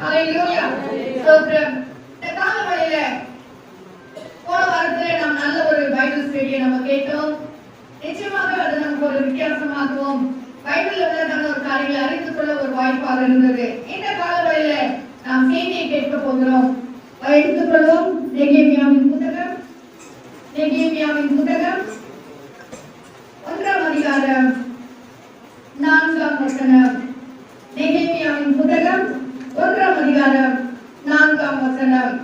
ஹalleluya. ஸ்தோத்திரம். இந்த காலவழியில போன வாரத்திலே நாம் நல்ல ஒரு பைபிள் ஸ்டடியை நம்ம கேட்டோம். நிச்சயமாக அது நமக்கு ஒரு வித்தியாசமாகவும் பைபிள் உள்ளதான ஒரு காரியங்களை அறிந்து கொள்ள ஒரு வாய்ப்பாக இருந்தது. இந்த காலவழியில நாம் செய்தியை கேட்க போகிறோம். எடுத்துக்கொள்வோம். நெகேமியாவின் புத்தகம் 1ஆம் அதிகாரம் 4ஆம் வசனம். நெகேமியாவின் புத்தகம் 1ஆம் அதிகாரம் 4ஆம் வசனம்.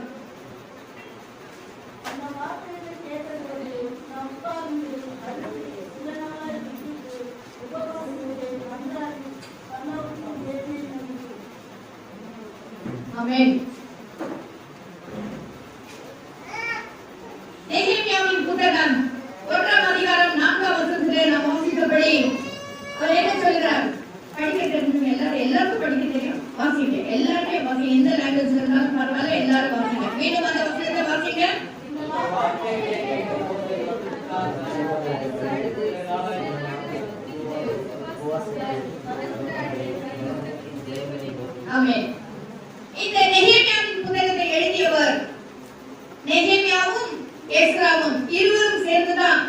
ஆமென். நெகேமியாவின் புத்தகம் 1ஆம் அதிகாரம் 4ஆம் வசனத்திலே நாம் வாசித்தபடி அவர் என்ன சொல்கிறார்? படிக்க தெரிஞ்சவங்க எல்லாருக்கும் படிக்க தெரியும். வாசிங்க, எல்லாருமே வாசிங்க. எந்த லாங்குவேஜ்ல இருந்தாலும் பரவாயில்ல, எல்லாரும் வாசிங்க. மீண்டும் அந்த வசனத்தை வாசிங்க. ஆமென். இந்த நெகேமியாவின் புத்தகத்தை எழுதியவர் நெகேமியாவும் எஸ்ராவும் இருவரும் சேர்ந்துதான்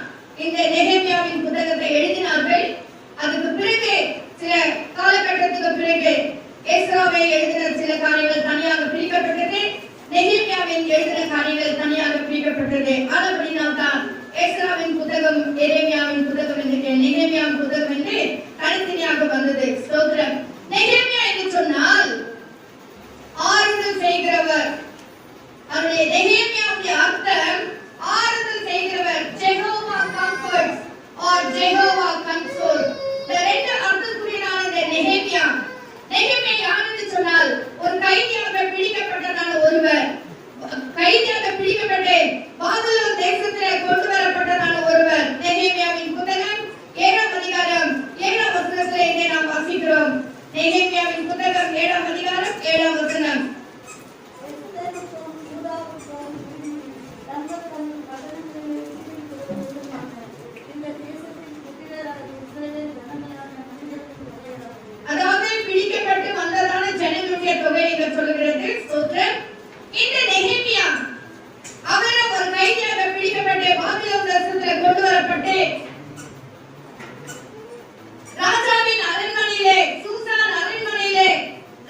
இந்த நெகேமியாவின் புத்தகத்தை எழுதினார்கள். அதுக்கு பிறகு சில காலகட்டத்துக்கு பிறகு எஸ்ராவை எழுதின சில காரியங்கள் தனியாக பிரிக்கப்பட்டது, நெகேமியாவின் எழுதின காரியங்கள் தனியாக பிரிக்கப்பட்டது. அதுபடினால் தான் எஸ்ராவின் புத்தகம் எரேமியாவின் புத்தகம் என்று நெகேமியாவின் புத்தகம் என்று தனித்தனியாக வந்தது. ஸ்தோத்திரம். நெகேமியா என்று சொன்னால் ஆறுதல் செய்கிறவர். அவருடைய நெகேமியாவுடைய அர்த்தம் ஆறுதல் செய்கிறவர். Jehovah comforts or Jehovah console. இந்த ரெண்டு அர்த்தத்துடனான இந்த நெகேமியா யார் என்று சொன்னால் ஒரு கைதியாக பிடிக்கப்பட்டதான ஒருவர், கைதியாக பிடிக்கப்பட்டு பாபிலோன் தேசத்திலே கொண்டு வரப்பட்டதான ஒருவர். நெகேமியாவின் புத்தகம் 7ஆம் அதிகாரம் 7ஆம் வசனத்திலே இங்கே நாம் வாசிக்கிறோம். நெகேமியாவின் புத்தகம் 7ஆம் அதிகாரம் 7ஆம் வசனம். அதாவது பிடிக்கப்பட்டு வந்ததான ஜனங்களுடைய தொகை இங்க சொல்லுகிறது. ஸ்தோத்திரம். இந்த நெகேமியா அவர் ஒரு கைதியாக பிடிக்கப்பட்டு பாபிலோன் தேசத்திலே கொண்டு வரப்பட்டு ராஜாவின் அரண்மனையிலே, சூசான் அரண்மனையிலே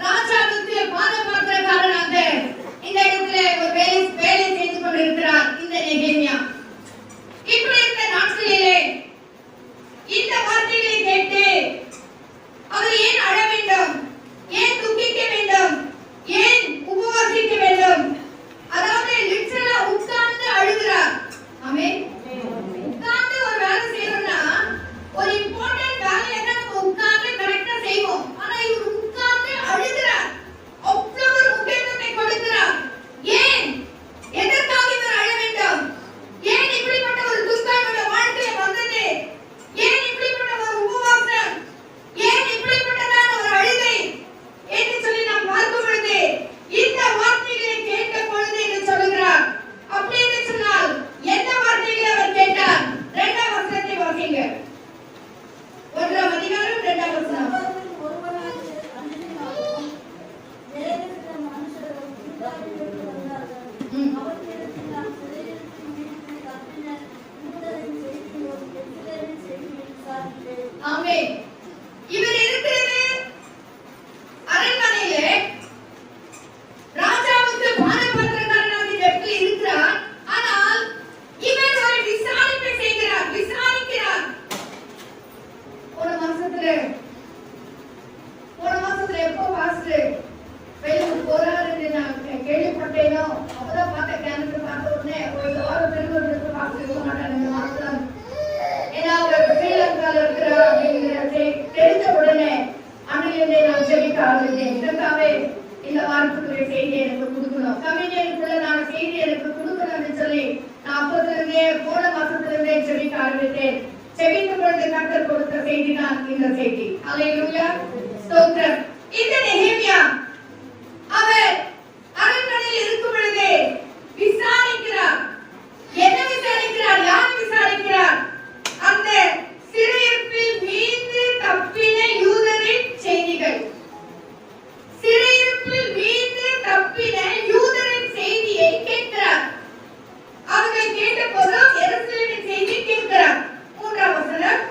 ராஜாவுக்கு பாதபாத்திரக்காரனாக இந்த இடத்திலே ஒரு வேலை செய்து கொண்டிருக்கிறார் இந்த நெகேமியா. இப்படி இருந்த நாட்களிலே இந்த வார்த்தைகளை கேட்டு அவர் ஏன் அழ வேண்டும், ஏன் துக்கிக்க வேண்டும், ஏன் உபவாசிக்க வேண்டும்? அதாவது லிட்டரலா உட்கார்ந்து அழுகிறார். ஆமென். உட்கார்ந்து ஒரு வேலை செய்யணும்னா ஒரு இம்பார்ட்டன்ட் வேலையை நம்ம உட்கார்ந்து கரெக்டா செய்வோம். ஆனா இவர் உட்கார்ந்து அழுகிறார். அவ்வளவு ஒரு முக்கியத்துவத்தை கொடுக்கிறார். ஏன்? எதற்காக இவர் அழ வேண்டும்? ஏன் இப்படிப்பட்ட ஒரு துக்கமான வாழ்க்கையை வந்தது? ஏன் இப்படிப்பட்ட ஒரு உபவாசம்? ஏன் இப்படிப்பட்டதான ஒரு அழுகை என்று சொல்லி நாம் பார்க்கும் பொழுது இந்த வார்த்தைகளை கேட்ட பொழுது என்று சொல்லுகிறார். அப்படி என்று சொன்னால் எந்த வார்த்தைகளை அவர் கேட்டார்? 2ஆம் வசனத்தை வாசிங்க. 1ஆம் அதிகாரம் 2ஆம் வசனம். ஆமென். இவர் இருக்கிறது அரண்மனையிலே ராஜாவுக்கு பாதபாத்திரக்காரனாக இந்த இடத்தில் இருக்கிறார். ஆனால் இவர் ஒரு விசாரிப்பை செய்கிறார், விசாரிக்கிறார். போன மாசத்துல எப்போ பாஸ்டர் வெளியூர் போறாருன்னு நான் கேள்விப்பட்டேனோ அப்பதான் பார்த்த கேன்சர் பார்த்த உடனே ஒரு வாரம் பெருமைக்கு பாஸ்டர் இருக்க மாட்டாங்க மாசம். ஏன்னா அவர் ஸ்ரீலங்கால இருக்கிறார் அப்படிங்கிறத தெரிஞ்ச உடனே அன்னையிலே நான் ஜெபிக்க ஆரம்பித்தேன். இதற்காகவே இந்த வாரத்துக்குரிய செய்தி எனக்கு கொடுக்கணும், கம்யூனியனுக்குள்ள நான் செய்தி எனக்கு கொடுக்கணும்னு சொல்லி நான் அப்போதிலிருந்தே போன மாசத்திலிருந்தே ஜெபிக்க ஆரம்பித்தேன். ஜெபிக்கும் பொழுது கர்த்தர் கொடுத்த செய்தி தான் இந்த செய்தி. ஹல்லேலூயா. ஸ்தோத்திரம். இந்த நெகேமியா அவர் அரண்மனையில் இருக்கும் பொழுது விசாரிக்கிறார். என்ன விசாரிக்கிறார்? யார் விசாரிக்கிறார்? அந்த சிறையிருப்பில் மீண்டு தப்பின யூதரின் செய்திகள். சிறையிருப்பில் மீண்டு தப்பின யூதரின் செய்தியை கேட்கிறார். அவர்கள் கேட்டபோது எருசலேமின் செய்தியை கேட்கிறார். 3ஆம் வசனம்.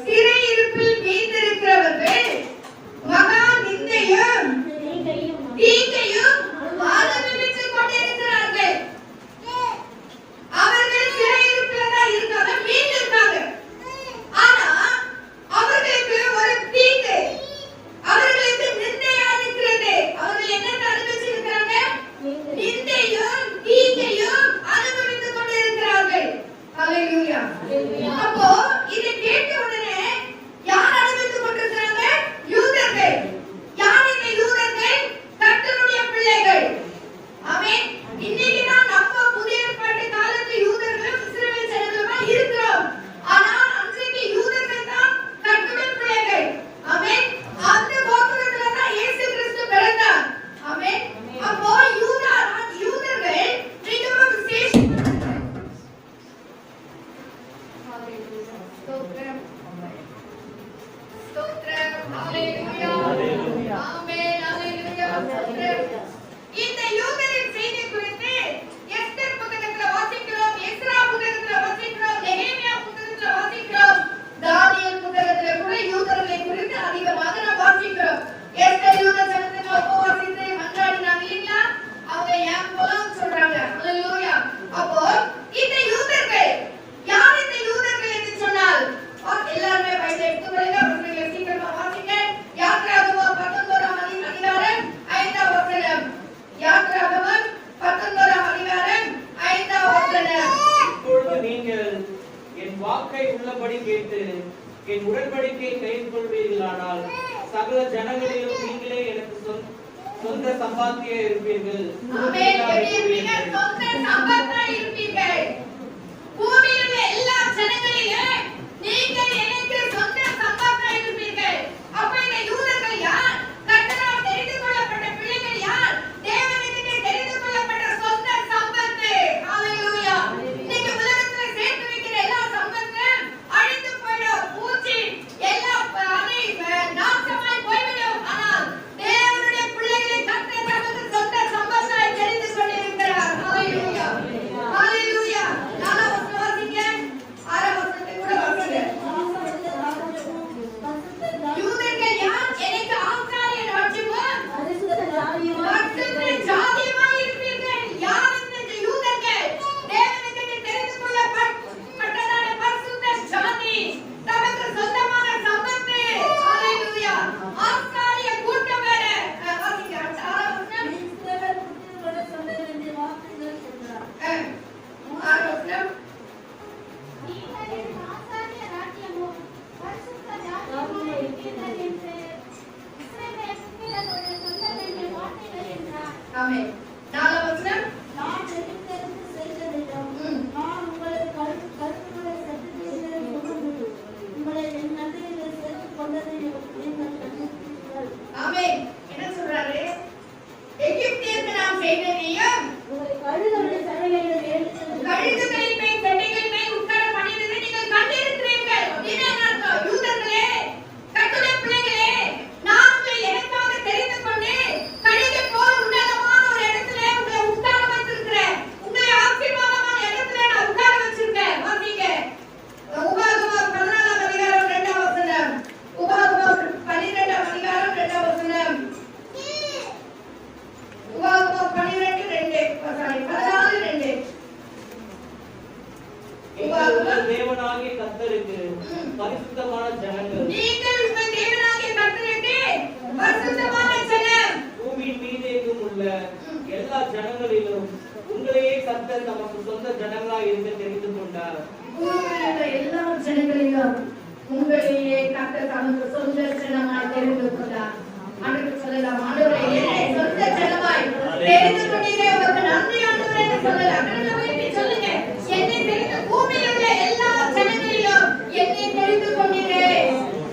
சிறையிருப்பில் வீழ்ந்திருக்கிறவர்கள் மகா நிந்தையும் தீங்கையும் அனுபவித்துக் கொண்டிருக்கிறார்கள். அவர்கள் சிறையிருப்பில் தான் இருக்காங்க, மீண்டிருக்காங்க. ஆனா அவர்களுக்கு ஒரு தீங்கு, அவர்களுக்கு நிந்தையா இருக்கிறது. அவர்கள் என்ன அனுபவிச்சிருக்கிறாங்க? நிந்தையும் தீங்கையும் அனுபவித்துக் கொண்டிருக்கிறார்கள். ஹல்லேலூயா. அப்போ இதை கேட்ட உடனே யார் அனுபவித்துக் கொண்டிருக்கிறாங்க? யூதர்கள். யார் இந்த யூதர்கள்? கர்த்தருடைய பிள்ளைகள். ஆமென். இன்னைக்கு தான் நம்ம புதிய ஏற்பாட்டு காலத்து யூதர்களும் இஸ்ரவேல் ஜனங்களுமா இருக்கிறோம். ஆனால் அன்றைக்கு யூதர்கள் தான் கர்த்தருடைய பிள்ளைகள். ஆமென். அந்த கோத்திரத்துல தான் இயேசு கிறிஸ்து பிறந்தார். ஆமென். அப்போ யூதர்கள் மிகவும் விசேஷம். ஸ்தோத்திரம். ஸ்தோத்திரம். ஹல்லேலூயா. ஆமென். ஹல்லேலூயா. ஸ்தோத்திரம். இந்த யூதரின் செய்தி குறித்து எஸ்தர் புத்தகத்துல வாசிக்கிறோம், எஸ்ரா புத்தகத்துல வாசிக்கிறோம், நெகேமியா புத்தகத்துல வாசிக்கிறோம், தானியேல் புத்தகத்துல கூட யூதர்களை குறித்து அதிகமாக நாம் வாசிக்கிறோம். எஸ்தர் யூத ஜனத்துல உபவாசித்து மன்றாடினாங்க இல்லையா? அவங்க ஏன் போலாம் சொல்றாங்க. ஹல்லேலூயா. அப்போ இந்த யூதர்கள் யார்? இந்த யூதர்கள் என்று சொன்னால் எல்லாருமே பைபிளை எடுத்துக்கொள்ளுங்க, அவர்களை சீக்கிரமா வாசிங்க. யாத்ராகமம் 19ஆம் அதிகாரம் 5ஆம் வசனம். யாத்ராகமம் 19ஆம் அதிகாரம் 5ஆம் வசனம். இப்பொழுது நீங்கள் என் வாக்கை உள்ளபடி கேட்டு என் உடன்படிக்கையை கைக்கொள்வீர்களானால் சகல ஜனங்களிலும் நீங்களே எனக்கு சொந்த சம்பாத்தியா இருப்பீர்கள். ஆமென். சொந்த சம்பத்தா இருப்பீர்கள். பூமியில் உள்ள எல்லா ஜனங்களிலும் நீங்கள் எனக்கு சொந்த சம்பத்தா இருப்பீர்கள். அப்ப இந்த யூதர்கள் யார்? கர்த்தரால் தெரிந்து கொள்ளப்பட்ட பிள்ளைகள் யார்? தேவனுக்கு தெரிந்து கொள்ளப்பட்ட சொந்த சம்பத்து. ஹல்லேலூயா. இன்னைக்கு உலகத்துல சேர்த்து வைக்கிற எல்லா சம்பத்தும் அழிந்து போயிடும். பூச்சி எல்லா நாசமாய் போய்விடும். ஆனால் தேவனுடைய பிள்ளைகளை கர்த்தர் நமக்கு சொந்த சம்பத்தாய் தெரிந்து கொண்டிருக்கிறார். ஹல்லேலூயா. ஹல்லேலூயா. 4ஆம் வசனம் வாசிங்க. 6ஆம் வசனத்தை கூட வாசிங்க. யூதர்கள் யார்? எனக்கு ஆசாரிய ராஜ்யமும் பரிசுத்த ஜாதியுமாய் இருப்பீர்கள். யார் இந்த யூதர்கள்? தேவனுக்கு தெரிந்து கொள்ளப்பட்டதான பரிசுத்த ஜாதி, நமக்கு சொந்தமான சம்பத்து. ஹல்லேலூயா. ஆசாரிய கூட்டம் வேற. வாசிங்க. 6ஆம் வசனம். 6ஆம் வசனம். ஆமென். 4ஆம் வசனம். ஆமென். என்ன சொல்றாரு? எகிப்தியருக்கு நாம் செய்ததையும் கழுகுகளின் மேல் பெட்டைகளின் மேல் உட்கார பண்ணினதை நீங்கள் கண்டிருக்கிறீர்கள். அப்படின்னு என்ன அர்த்தம்? யூதர்களே, கர்த்தருடைய பிள்ளைகளே, நான் உங்களை எனக்காக தெரிந்து கொண்டு கழுகை போல் உன்னதமான ஒரு இடத்துல உங்களை உட்கார வச்சிருக்கிறேன். உங்களை ஆசீர்வாதமான இடத்துல நான் உட்கார வச்சிருக்கேன். வாசிங்க. உபாகமம் 14ஆம் அதிகாரம் 2ஆம் வசனம். உபாகமம் 12ஆம் அதிகாரம் 2ஆம் வசனம். உபாகமம் 14:2. உங்கள் தேவனாகிய கர்த்தருக்கு பரிசுத்தமான ஜனங்கள். நீங்கள் உங்கள் தேவனாகிய கர்த்தருக்கு பரிசுத்தமான ஜனம். பூமியின் மீதெங்கும் உள்ள எல்லா ஜனங்களிலும் உங்களையே கர்த்தர் தமக்கு சொந்த ஜனங்களாய் இருக்க தெரிந்து கொண்டார். பூமியில் உள்ள எல்லா ஜனங்களிலும் உங்களையே கர்த்தர் தமக்கு சொந்த ஜனமாய் தெரிந்து கொண்டார். ஆண்டவர் சொல்லலாம், ஆண்டவரே என்னை சொந்த ஜனமாய் தெரிந்து கொண்டீரே, உமக்கு நன்றி ஆண்டவரே என்று சொல்லலாம். அப்படி சொல்லுங்க, என்னை தெரிந்து பூமியில் உள்ள எல்லா ஜனங்களிலும் என்னை தெரிந்து கொண்டீரே.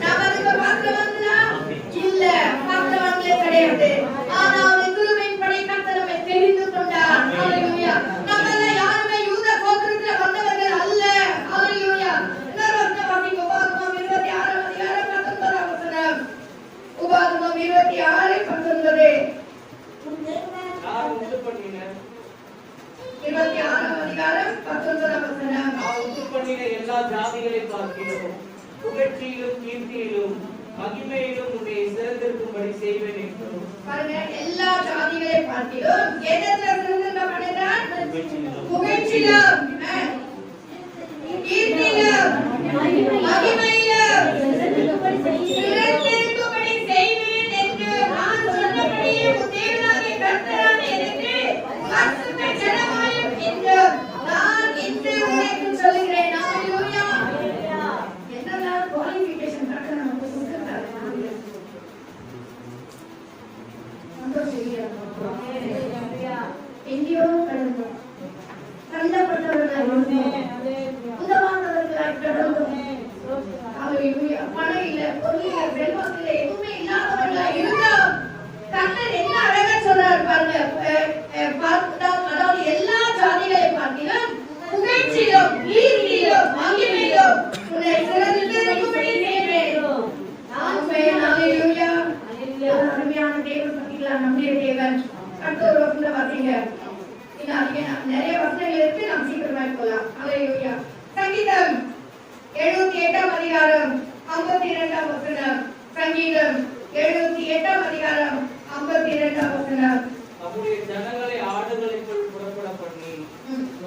நாம் அதுக்கு பாத்திரவான்களா? இல்ல, பாத்திரவான்களே கிடையாது. ஆனால் கிருபையின்படி கர்த்தர் நம்மை தெரிந்து கொண்டார். ஹல்லேலூயா. நம்மள யாருமே யூத கோத்திரத்துல வந்தவர்கள் அல்ல. ஹல்லேலூயா. இன்னொரு வசனம் வாசிங்க. உபாகமம் 26 புகழ்ச்சியிலும் கீர்த்தியிலும் மகிமையிலும் உன்னை சிறந்திருக்கும்படி செய்வேன் என்றும். பாருங்க, எல்லா ஜாதிகளை பார்த்திலும் எதற்கு சிறந்திருக்க பண்ணுகிறார்? புகழ்ச்சியிலும் கீர்த்தியிலும் மகிமையிலும் சிறந்திருக்கும்படி செய்வேன் என்று நான் சொன்னபடியே உன் தேவனாகிய கர்த்தரான எனக்கு பரிசுத்த ஜனமாயும் என்று நான் இன்று உனக்கு சொல்லுகிறேன். ஹல்லேலூயா. என்னெல்லாம் குவாலிஃபிகேஷன் கர்த்தர் நமக்கு கொடுத்திருக்காரு. எங்கேயோ கடந்தோம், தள்ளப்பட்டவர்களாய் இருந்தோம், உதவாதவர்களாய் கடந்தோம். ஹல்லேலூயா. பணம் இல்ல, பொருள் இல்ல, செல்வம் இல்ல, எதுவுமே இல்லாதவர்களாய் இருந்தோம். கர்த்தர் என்ன அழகா சொல்றாரு பாருங்க. அதாவது எல்லா ஜாதிகளை பார்த்திலும் புகழ்ச்சியிலும் கீர்த்தியிலும் மகிமையிலும் உன்னை சிறந்திருக்கும்படி செய்வேன். ஆமென். ஹல்லேலூயா. அருமையான தேவன் பத்திகளா, நம்முடைய தேவன். அடுத்த ஒரு வசனம் வாசிங்க. நிறைய வசனங்கள் இருக்கு, நாம் சீக்கிரமா போலாம். ஹல்லேலூயா. சங்கீதம் 78ஆம் அதிகாரம் 52ஆம் வசனம். சங்கீதம் 78ஆம் அதிகாரம் 52ஆம் வசனம். நம்முடைய ஜனங்களை ஆடுகளுக்குள் புறப்பட பண்ணி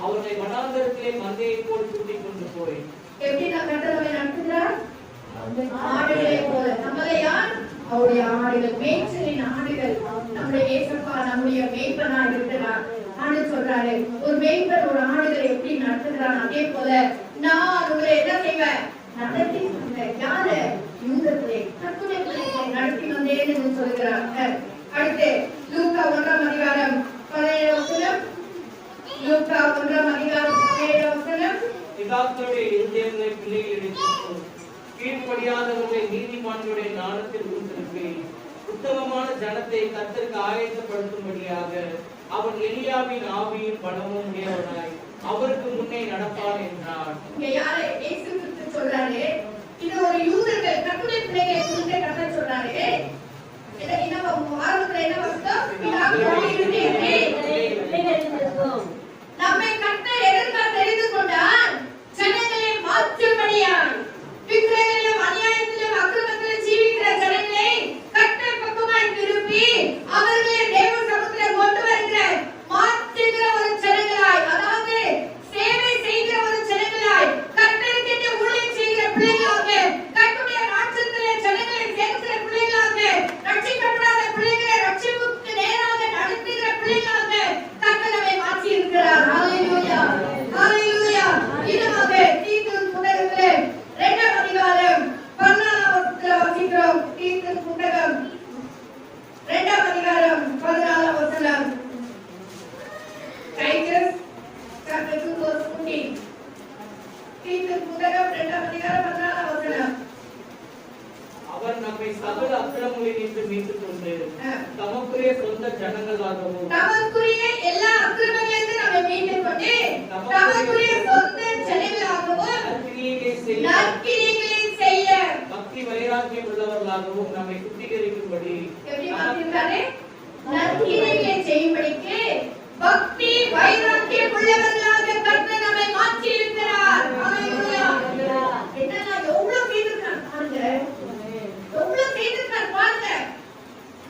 அவர்களை வனாந்தரத்திலே மந்தையைப் போல் கூட்டிக் கொண்டு போய். எப்படி நான் கட்டளை நடத்துகிறார்? ஆடுகளை போல. நம்மளை யார்? அவருடைய ஆடுகள், மேய்ச்சலின் ஆடுகள். நம்முடைய இயேசுப்பா நம்முடைய மேய்ப்பனா இருக்கிறார். ஆண்டு சொல்றாரு, ஒரு மேய்ப்பன் ஒரு ஆடுகளை எப்படி நடத்துகிறான், அதே போல நான் உங்களை என்ன செய்வேன்? நடத்தி வந்தேன். யாரு? யூதர்களை, கர்த்தருடைய பிள்ளைகளை நடத்தி வந்தேன்னு சொல்கிறார். அடுத்து லூக்கா 1ஆம் அதிகாரம் 17ஆம் வசனம். லூக்கா 1ஆம் அதிகாரம் 17ஆம் வசனம். பிதாக்களுடைய இருதயங்களை பிள்ளைகளிடத்தில் கீழ்ப்படியாதவர்களை நீதிமான்களுடைய ஞானத்தில் உட்படுத்தி உத்தமமான ஜனத்தை கர்த்தருக்கு ஆயத்தப்படுத்தும்படியாக அவன் எலியாவின் ஆவியின் பலமும் உடையவனாய் அவருக்கு முன்னே நடப்பான் என்றார். இங்க யாரு? இயேசு கிறிஸ்து சொல்றாரு. இது ஒரு யூதர்கள், கர்த்தருடைய பிள்ளைகளை குறித்து கர்த்தர் சொல்றாரு. என்ன ஆரம்பத்துல என்ன வசனம்? பிதாக்களுடைய இருதயத்தை நம்மை கர்த்தர் எதற்காக தெரிந்து கொண்டார்? ஜனங்களை மாற்றும்படியாய். விக்கிரகங்களிலும் அநியாயத்திலும் அக்கிரமத்திலும் ஜீவிக்கிற ஜனங்களை கர்த்தர் பக்கமாய் திருப்பி அவர்களை தேவ சமூகத்தில் கொண்டு வருகிற மாற்றுகிற ஒரு ஜனங்களாய், அதாவது சேவை செய்கிற ஒரு ஜனங்களாய், கர்த்தருக்கு ஊழியம் செய்கிற பிள்ளைகளாக, கர்த்தருடைய ராஜ்யத்திலே ஜனங்களை சேர்க்கிற பிள்ளைகளாக, ரட்சிக்கப்படாத பிள்ளைகளை ரட்சிப்புக்கு நேராக நடத்துகிற பிள்ளைகளாக கர்த்தர் நம்மை மாற்றி இருக்கிறார். ஹல்லேலூயா. ஹல்லேலூயா. இதுவாக தீத்துவின் புத்தகத்திலே 2ஆம் அதிகாரம் 14ஆம் வசனத்தில் வாசிக்கிறோம். தீத்துவின் புத்தகம் 2ஆம் அதிகாரம் 14ஆம் வசனம். Titus chapter 2 verse 14. தீத்துவின் புத்தகம் 2ஆம் அதிகாரம் 14ஆம் வசனம். அவர் நம்மை சகல அக்கிரமங்களில் நின்று மீட்டுக் கொண்டு தமக்குரிய சொந்த ஜனங்களாகவும் தமக்குரிய எல்லா அக்கிரமங்களிலிருந்து நம்மை மீட்டுக் கொண்டு தமக்குரிய சொந்த ஜனங்களாகவும் நற்கிரியைகளை செய்ய பக்தி வைராக்கியம் உள்ளவர்களாகவும் நம்மை சுத்திகரிக்கும்படி எப்படி மாற்றிருக்காரு? நற்கிரியைகளை செய்யும்படிக்கு பக்தி வைராக்கியம் உள்ளவர்களாக கர்த்தர் நம்மை மாற்றி இருக்கிறார். ஹல்லேலூயா. என்னன்னா எவ்வளவு செய்திருக்கார் பாருங்க, எவ்வளவு செய்திருக்கார் பாருங்க.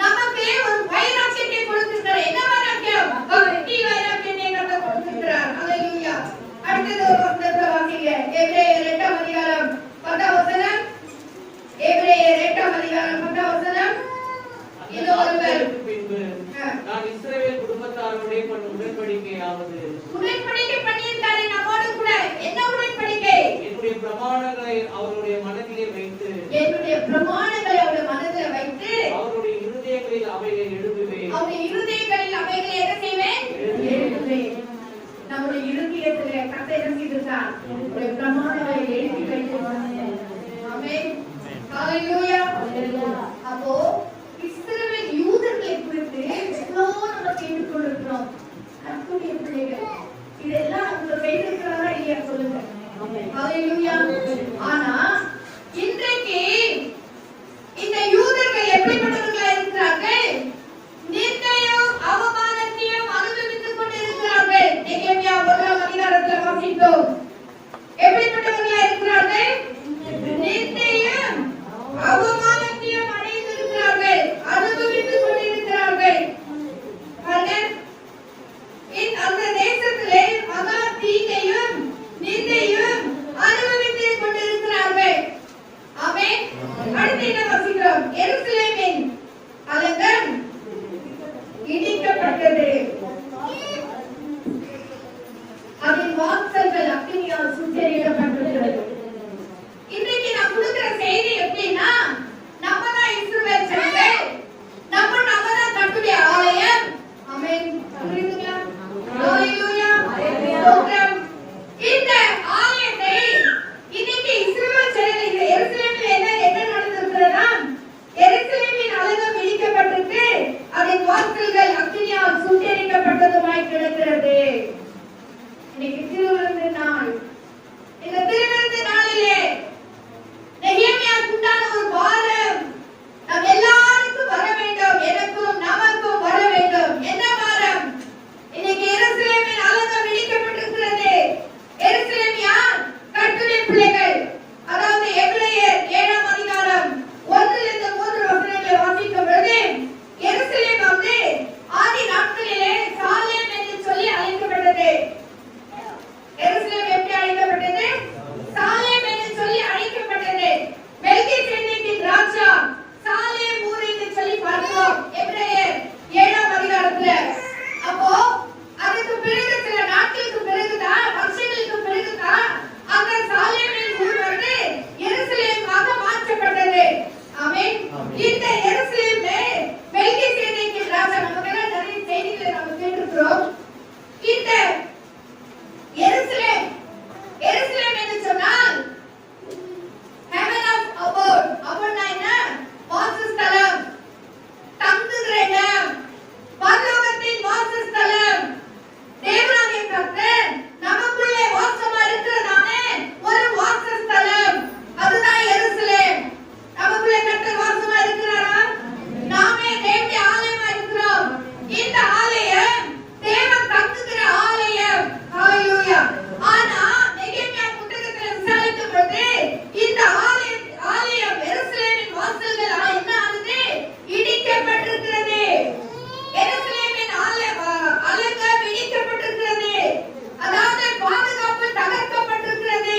நமக்கு ஒரு வைராக்கியத்தை கொடுத்திருக்கிறார். என்ன வைராக்கியம்? பக்தி வைராக்கியத்தை கர்த்தர் கொடுத்திருக்கிறார். ஹல்லேலூயா. அடுத்தது ஒரு வசனத்தை வாசிங்க. எபிரேயர் 8ஆம் அதிகாரம் 10ஆம் வசனம். எபிரேயர் 8ஆம் அதிகாரம் 10ஆம் வசனம். இது ஒருவர் பின்பு நான் இஸ்ரவேல் குடும்பத்தாரோடே பண்ண உடன்படிக்கையாவது உடன்படிக்கை பண்ணியிருக்காரு நம்மோடு கூட. என்ன உடன்படிக்கை? என்னுடைய பிரமாணங்களை அவருடைய மனதிலே வைத்து என்னுடைய பிரமாணங்களை அவருடைய மனதிலே வைத்து அவருடைய இருதயங்களில் அவைகளை எழுதுவேன். அவருடைய இருதயங்களில் அவைகளை என்ன செய்வேன்? எழுதுவேன். நம்முடைய இருதயத்திலே கர்த்தர் என்ன செய்திருக்கார்? அவருடைய பிரமாணங்களை எழுதி வைத்திருக்கிறார். ஆமென். ஹல்லேலூயா. அப்போ இஸ்ரவேல் யூதர்களை குறித்து எவ்வளவு நம்ம கேட்டுக்கொண்டிருக்கிறோம். கர்த்தருடைய பிள்ளைகள் இதெல்லாம் அவங்க செய்திருக்கிறாரா இல்லையா சொல்லுங்க. ஹல்லேலூயா. ஆனா இன்றைக்கு இந்த யூதர்கள் எப்படிப்பட்டவர்களா இருக்கிறார்கள்? நிந்தையும் அவமானத்தையும் அனுபவித்துக் கொண்டிருக்கிறார்கள். நெகேமியா 1ஆம் அதிகாரத்தில் வாசித்தோம். எப்படிப்பட்டவர்களா இருக்கிறார்கள்? நிந்தை பாரமாய் கிடக்கிறது. இன்னைக்கு திருவிருந்து நாள். இந்த திருவிருந்து நாளிலே நெகேமியாவுக்கு உண்டான ஒரு பாரம் நம் எல்லாருக்கும் வர வேண்டும். எனக்கும் நமக்கும் வர வேண்டும். என்ன பாரம்? இன்னைக்கு எருசலேமின் அலங்கம் இடிக்கப்பட்டிருக்கிறது. எருசலேம் யார்? கர்த்தருடைய பிள்ளைகள். அதாவது எபிரேயர் 7ஆம் அதிகாரம் 1 3 வசனங்களை வாசிக்கும் பொழுது எருசலேம் வந்து ஆதி நாட்களிலே சாலேம் என்று சொல்லி அழைக்கப்பட்டது. எருசலேம் எப்படி அழைக்கப்பட்டது? சாலேம் என்று சொல்லி அழைக்கப்பட்டது. மெல்கிசேதேக்கின் ராஜா சாலேம் ஊர் என்று சொல்லி பார்க்கிறோம் எபிரேயர் 7ஆம் அதிகாரத்துல. அப்போ அதுக்கு பிறகு சில நாட்களுக்கு பிறகுதான், வருஷங்களுக்கு பிறகுதான் அந்த சாலேமின் ஊர் வந்து எருசலேமாக மாற்றப்பட்டது. ஆமென். இந்த எருசலேம்ல மெல்கிசேதேக்கின் ராஜா, நமக்கெல்லாம் நிறைய செய்திகளை நம்ம கேட்டிருக்கிறோம். இந்த எருசலேம் என்று சொன்னால் heaven of abode. அப்படின்னா என்ன? வாசஸ்தலம், தங்குகிற இடம், பரலோகத்தின் வாசஸ்தலம். தேவனாகிய கர்த்தர் நமக்குள்ளே வாசமா இருக்கிறதான ஒரு வாசஸ்தலம். அதுதான் எருசலேம். நமக்குள்ளே கர்த்தர் வாசமா இருக்கிறாரா? நாமே தேவனுடைய ஆலயமா இருக்கிறோம். இந்த ஆலயம் தேவன் தங்குகிற ஆலயம். ஹalleluya. ஆனா நெகேமியா புத்தகத்துல விசாரிக்கும் பொழுது இந்த ஆலயம் எருசலேமின் வாசல்கள் என்ன ஆனது? இடிக்கப்பட்டிருக்கிறது. எருசலேமின் அலங்கம் இடிக்கப்பட்டிருக்கிறது. அதாவது பாதுகாப்பு தகர்க்கப்பட்டிருக்கிறது.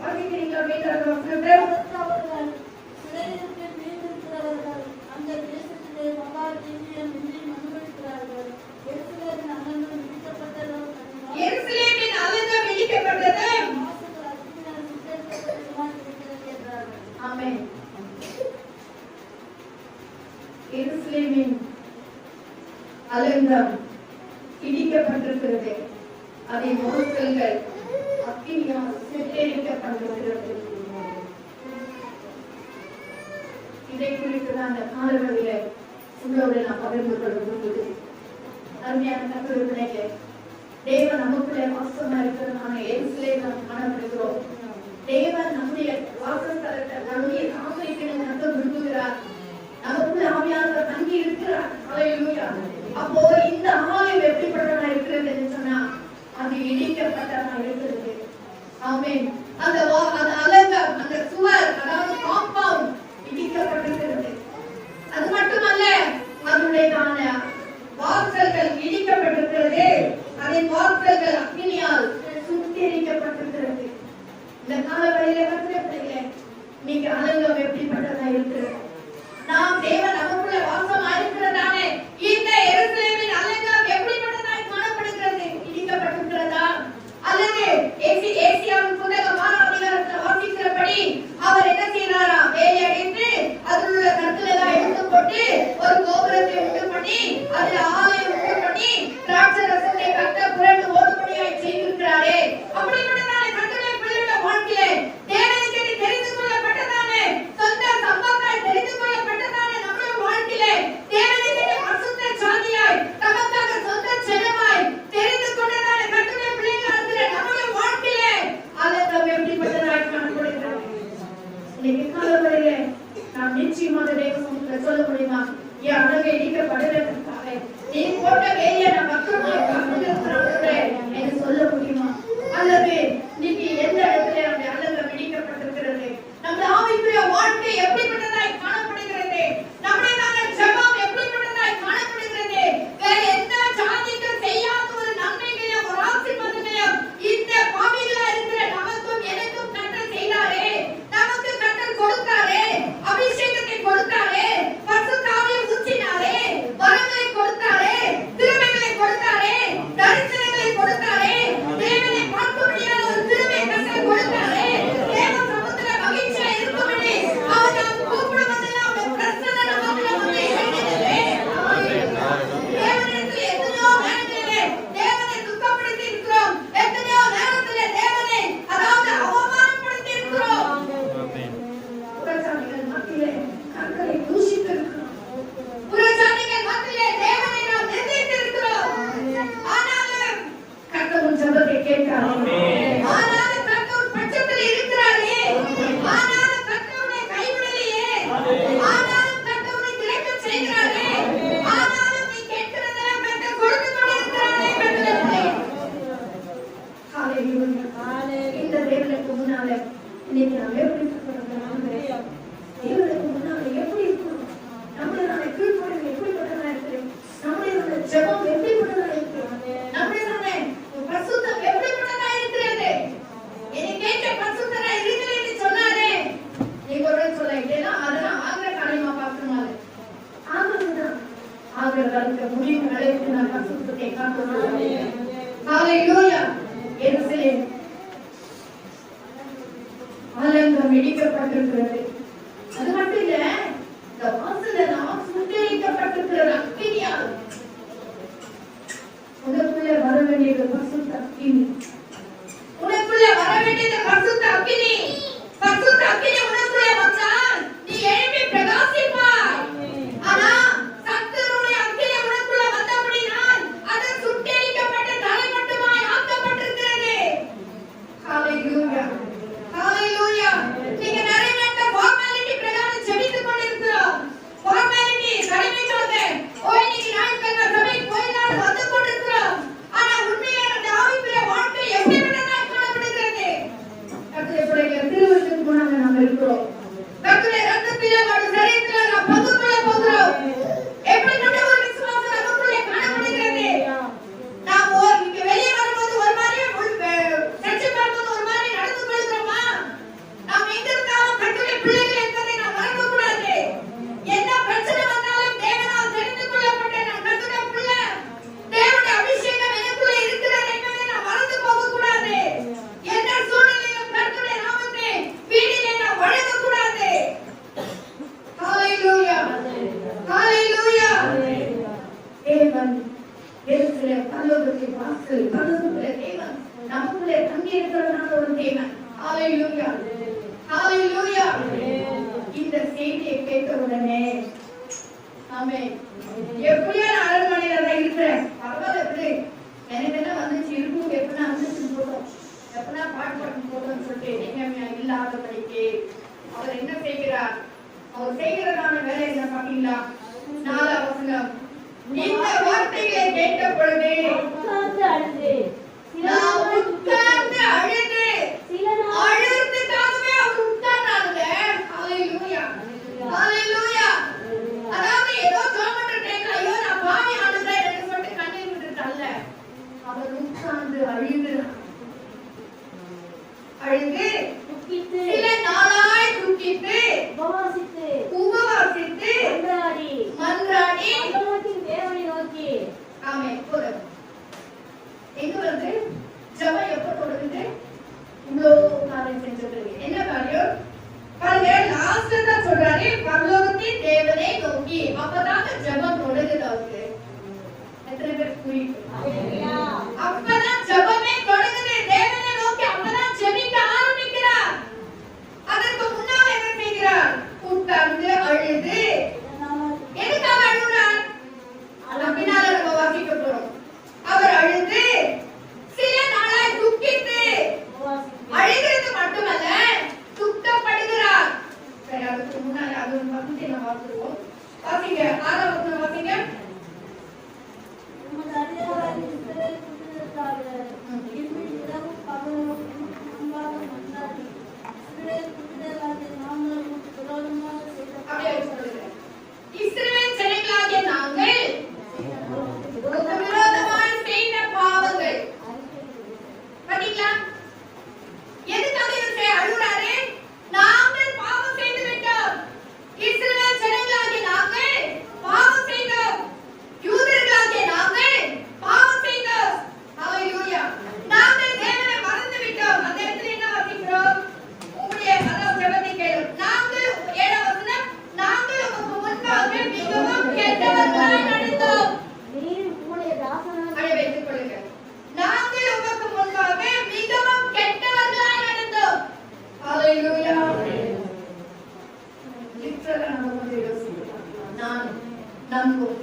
வாசிக்கிறீங்களா வீட்டுல வசனத்தை? அந்த தேசத்திலே மகா ஜீவியம் இன்றி அனுபவிக்கிறார்கள். எருசலேமின் அலங்கம் இடிக்கப்பட்டது. எருசலேமின் அலங்கம் இடிக்கப்பட்டது. வாசல்கள் அக்கினியால் சுட்டெரிக்கப்பட்டதுமாய் இருக்கிறது என்றார்கள். ஆமென். எருசலேமின் அலங்கம் இடிக்கப்பட்டிருக்கிறது. அதன் வாசல்கள் அக்கினியால் சுட்டெரிக்கப்பட்டிருக்கிறது. இதை குறித்து அந்த காலங்களில உங்களோடு நான் பகிர்ந்து கொள்ள விரும்புகிறேன். அருமையான கர்த்தருடைய பிள்ளைகளே, தேவன் நமக்குள்ளே வாசமா இருக்கிறதான எருசலேம் நாம் காணப்படுகிறோம். தேவன் நம்முடைய வாசஸ்தலத்தை, நம்முடைய ஆலயத்தை நடத்த விரும்புகிறார். நமக்குள்ள ஆவியானவர் தங்கி இருக்கிறார். ஹalleluya. அப்போ இந்த ஆலயம் எப்படிப்பட்டதா இருக்கிறது என்று சொன்னா அது இடிக்கப்பட்டதா இருக்கிறது. ஆமென். அந்த அலங்கம், அந்த சுவர், அதாவது காம்பவுண்ட் இடிக்கப்பட்டிருக்கிறது. அது மட்டுமல்ல, அதனுடையதான வாசல்கள் இடிக்கப்பட்டிருக்கிறது. அதன் வாசல்கள் அக்கினியால் சுட்டெரிக்கப்பட்டிருக்கிறது. இந்த காலவெளியில கர்த்தரே, நீங்க அலங்கம் எப்படிப்பட்டதா இருக்கிறது? நாம் தேவன் நமக்குள்ள வாசமா இருக்கிறதானே இந்த எருசலேமின் அலங்கம் எப்படிப்பட்டதாய் காணப்படுகிறது? இடிக்கப்பட்டிருக்கிறதா? அல்லது ஏசியாவின் புத்தகம் 6ஆம் அதிகாரத்தில் வாசிக்கிறபடி அவர் என்ன செய்யறாரா? வேலையடைந்து அதில் உள்ள கற்களை எல்லாம் எடுத்து போட்டு ஒரு கோபுரத்தை உண்டு பண்ணி அதில் ஆலயம் உண்டு பண்ணி திராட்சை ரசத்தை கட்ட புரண்டு ஓடுபடியாய் செய்திருக்கிறாரே. அப்படிப்பட்டதான கர்த்தருடைய பிள்ளைகளுடைய வாழ்க்கையிலே தேவனுக்கு தெரிந்து கொள்ளப்பட்டதானே சொந்த சம்பவங்கள் தெரிந்து கொள்ளப்பட்டதானே நம்முடைய வாழ்க்கையிலே தேவனுக்கு பரிசுத்த சாதியாய் நமக்காக சொந்த செலவாய் தெரிந்து கொண்டதானே கர்த்தருடைய பிள்ளைகள் நம்முடைய வாழ்க்கையிலே அலங்கம் எப்படிப்பட்டதாய் காணப்படுகிறது? இன்னைக்கு காலவரையிலே நாம் நிச்சயமாக தேவ சமூகத்தில் சொல்ல முடியுமா? என் அழகை இடிக்கப்படுவதற்காக நீ போட்ட வேலையை நான் பக்கமாக என்று சொல்ல முடியுமா? அல்லது இன்னைக்கு எந்த இடத்துல அந்த அலங்கம் இடிக்கப்பட்டிருக்கிறது? நம்முடைய ஆவிக்குரிய வாழ்க்கை எப்படிப்பட்டதாய் காணப்படுகிறது? நம்முடைய ஜெபம் எப்படிப்பட்டதாய் காணப்படுகிறது? வேற எந்த ஜாதிக்கும் செய்யாத ஒரு நன்மைகளையும் ஒரு ஆசீர்வாதங்களையும் இந்த பாவிகளா இருக்கிற நமக்கும் எனக்கும் கர்த்தர் செய்தாரே. நமக்கு கர்த்தர் கொடுத்தாரே, அபிஷேகத்தை கொடுத்தாரே, பரிசுத்த ஆவியை ஊற்றினாரே, வரங்களை கொடுத்தாரே, திறமைகளை கொடுத்தாரே, தரிசனங்களை கொடுத்தாரே, தேவனை பார்க்க முடியாத அளவுக்கு நான் பரிசுத்தத்தை காண்கிறேன். ஹalleluya. எருசலேம் அலங்கம் இடிக்கப்பட்டிருக்கிறது. அது மட்டும் இல்ல, இந்த வாசலெல்லாம் சுட்டெரிக்கப்பட்டிருக்கிறது அக்கினியால். உனக்குள்ள வர வேண்டியது பரிசுத்த அக்கினி. உனக்குள்ள வர வேண்டியது பரிசுத்த அக்கினி. பரிசுத்த அக்கினி உனக்குள்ள வந்தால் நீ எழும்பி பிரகாசிப்பாய். ஆனா சத்துருடைய அக்கினி உனக்குள்ள வந்தபடினால் அது சுட்டெரிக்கப்பட்ட தலை மட்டுமாய் ஆக்கப்பட்டிருக்கிறது. ஹalleluya. ஹalleluya. நீங்க நிறைய நேரத்துல ஃபார்மாலிட்டி பிரகாரம் ஜெபித்துக் கொண்டிருக்கிறோம். ஃபார்மாலிட்டி கடமைக்காக இன்னைக்கு நாட்கள் சபைக்கு போயிடலாம் வந்து கொண்டிருக்கிறோம். ஆனா உண்மையான ஆவிக்குரிய வாழ்க்கை எப்படிப்பட்டதா காணப்படுகிறது? கர்த்தருடைய திருவசனத்தின் மூலமாக நாம் இருக்கிறோம். கர்த்தருடைய ரத்தத்திலே மற்றும் சரீரத்திலே நாம் பங்குகொள்ள போகிறோம். எப்படிப்பட்ட ஒரு விசுவாசம் நமக்குள்ளே காணப்படுகிறது? நாம் இங்க வெளியே வரும்போது ஒரு மாதிரி சர்ச்சை பார்க்கும்போது ஒரு மாதிரி நடந்து கொள்கிறோமா? நாம் எங்க இருந்தாலும் கர்த்தருடைய பிள்ளைகள் என்பதை நாம் மறக்கக்கூடாது. என்ன பிரச்சனை வந்தாலும் தேவனால் தெரிந்து கொள்ளப்பட்ட நான் கர்த்தருடைய பிள்ளை, தேவனுடைய அபிஷேகம் எனக்குள்ள இருக்கிறது என்பதை நாம் மறந்து போகக்கூடாது. எந்த சூழ்நிலையிலும் கர்த்தருடைய நாமத்தை வீணிலே நாம் வழங்கக்கூடாது. ஹalleluya. ஹalleluya. தேவன் எருசலேம் பரலோகத்தின் வாசல், பரலோகத்திலே தேவன் நமக்குள்ளே தங்கி இருக்கிறவரான ஒரு தேவன். ஹalleluya. ஹalleluya. இந்த செய்தியை கேட்ட உடனே ஆமென். எப்படியா நான் அரண்மனையில தான் இருக்கிறேன், பரவாயில்ல எப்படி எனக்கு என்ன வந்துச்சு இருக்கும், எப்படின்னா வந்துச்சு போட்டோம், எப்படின்னா பாட்டு பாட்டு போட்டோம்னு சொல்லிட்டு நெகேமியா இல்லாதபடிக்கு அவர் என்ன செய்கிறார்? அவர் செய்கிறதான வேலை என்ன பாத்தீங்களா? 4ஆம் வசனம். இந்த வார்த்தைகளை கேட்ட பொழுது உட்கார்ந்து அழுது, நான் உட்கார்ந்து அழுது, அழுதுக்காகவே அவர் உட்கார்ந்தாங்க. ஹalleluya. ஹalleluya. அதாவது ஏதோ ஜெபம் பண்றேன், ஐயோ நான் பாவி ஆடுறேன் என்று சொல்லிட்டு கண்ணீர் விட்டுட்டல்ல, அவர் உட்கார்ந்து அழுது துக்கித்து, சில நாளாய் துக்கித்து உபவாசித்து, மன்றாடி பரலோகத்தின் தேவனை நோக்கி. ஆமென். போதும். எங்க வருது ஜெபம்? எப்ப தொடங்குது? இவ்வளவு காரியம் செஞ்சது என்ன காரியம் பாருங்க. லாஸ்ட்ல தான் சொல்றாரு பரலோகத்தின் தேவனை நோக்கி. அப்பதான் ஜெபம் தொடங்குது அவருக்கு. எத்தனை பேர் புரியுது? அப்பதான் ஜெபமே தொடங்குது. தேவனை நோக்கி அப்பதான் ஜெபிக்க ஆரம்பிக்கிறார். அதற்கு முன்னால் என்ன செய்கிறார்? உட்கார்ந்து அழுது. எதுக்காக அழுகிறார்? பின்னால நம்ம வாசிக்க போறோம். அவர் அழுது, சில நாளாய் துக்கித்து, அழுகிறது மட்டுமல்ல துக்கப்படுகிறார். சரி, அதுக்கு முன்னாடி அது ஒரு பகுதியை நம்ம வாசிப்போம். வாசிங்க, 6ஆம் வசனம் வாசிங்க. உமது அடியாராகிய இஸ்ரவேல் புத்திரருக்காக இரும்பி இரவும் பகலும் முன்பாக மன்றாடி, இஸ்ரவேல் புத்திரராகிய நாங்கள் உமக்கு விரோதமாக செய்த அப்படியே சொல்லுங்க. இஸ்ரவேல் ஜனங்களாகிய நாங்கள் உமக்கு விரோதமாய் செய்த பாவங்கள். பாத்தீங்களா? எதுக்காக இவர் அழுகிறாரு? நாங்கள் பாவம் செய்து விட்டோம். இஸ்ரவேல் ஜனங்களாகிய நாங்கள் பாவம் செய்தோம். யூதர்களாகிய நாங்கள் பாவம் செய்தோம். ஹalleluya. நாங்கள் தேவனை மறந்து விட்டோம். அந்த இடத்துல என்ன வாசிக்கிறோம்? உங்களுடைய அதாவது ஜெபத்தை கேளு. நாங்கள் 7ஆம் வசனம், நாங்கள் உமக்கு முன்பாக மிகவும் கெட்டவர்களாய் நடந்தோம். நீர் உம்முடைய தாசனாகிய அதை வைத்துக் கொள்ளுங்க. நாங்கள் உமக்கு முன்பாக மிகவும் கெட்டவர்களாய் நடந்தோம். ஹalleluya. லிட்டரலா நம்ம வந்து யோசிக்கலாம். நான் நம்பும்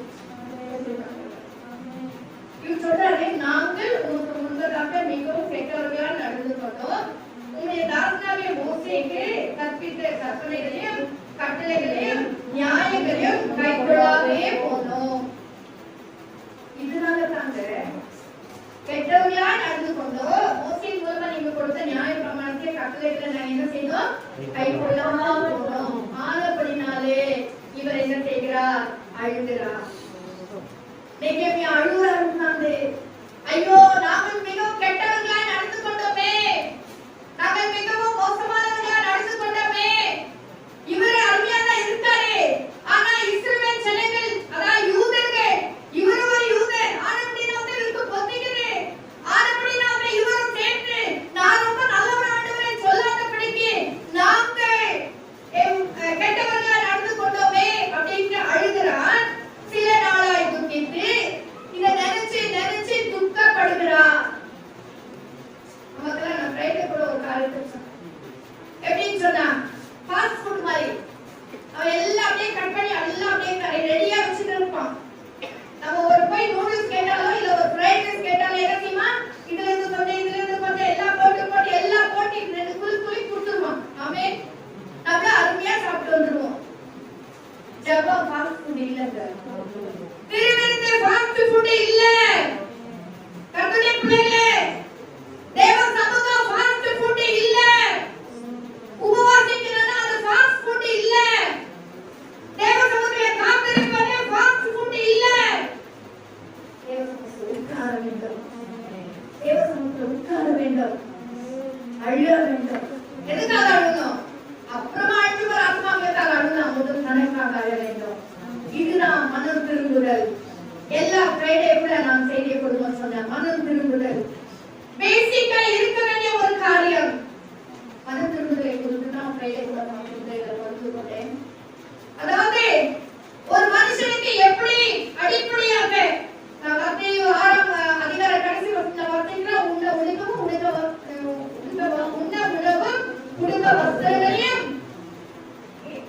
இவர் சொல்றாரு, நாங்கள் உமக்கு முன்பதாக மிகவும் கெட்டவர்களாய் நடந்து கொண்டோம். உம்முடைய தாசனாகிய மோசேக்கு கற்பித்த கற்பனைகளையும் கட்டளைகளையும் நியாயங்களையும் கைக்கொள்ளாமே போனோம். இதனால தாங்க கெட்டவர்களா நடந்து கொண்டோம். மோசேயின் மூலமா நீங்க கொடுத்த நியாய பிரமாணத்தை கட்டளைகளை நாங்க என்ன செய்தோம்? கைக்கொள்ளாம போனோம். ஆனபடினாலே இவர் என்ன செய்கிறார்? அழுகிறார். நெகேமியா அழுகிறாரு. ஐயோ, நாங்கள் மிகவும் கெட்டவர்களா நடந்து கொண்டோமே, நாங்கள் மிகவும் மோசமானவர்களா நடந்து கொண்டோமே. இவரு அருமையா தான் இருக்காரு, ஆனா இஸ்ரவேல் ஜனங்கள், அதாவது யூதர்கள், இவரு ஒரு யூதர், ஜெபம் ஃபாஸ்ட் ஃபுட் இல்லங்க. திருவிருந்து ஃபாஸ்ட் ஃபுட் இல்ல. கர்த்தருடைய பிள்ளைகளே, தேவ சமூகம் ஃபாஸ்ட் ஃபுட் இல்ல. உபவாசிக்கிறதுனா அது ஃபாஸ்ட் ஃபுட் இல்ல. தேவ சமூகத்திலே காத்திருப்பது ஃபாஸ்ட் ஃபுட் இல்ல. தேவ சமூகத்தில் உட்கார வேண்டும். தேவ சமூகத்தில் உட்கார வேண்டும். அழுக வேண்டும். எதுக்காக அழுகணும்? அப்புறமா அழுது வர ஆத்மாவுக்காக அழுகலாம். முதல் தனக்காக அழ வேண்டும். இதுதான் மனம் திரும்புதல். எல்லா ஃப்ரைடே கூட நான் செய்தியை கொடுக்கணும்னு சொன்னேன். மனம் திரும்புதல் பேசிக்கா இருக்க வேண்டிய ஒரு காரியம். மனம் திரும்புதலை குறித்து தான் ஃப்ரைடே கூட நான் பகிர்ந்து கொண்டேன். அதாவது ஒரு மனுஷனுக்கு எப்படி அடிப்படையாக மத்தேயு 6ஆம் அதிகார கடைசி வசனத்துல பார்த்தீங்கன்னா உண்ண உணவும் உடுக்க வஸ்திரங்களையும்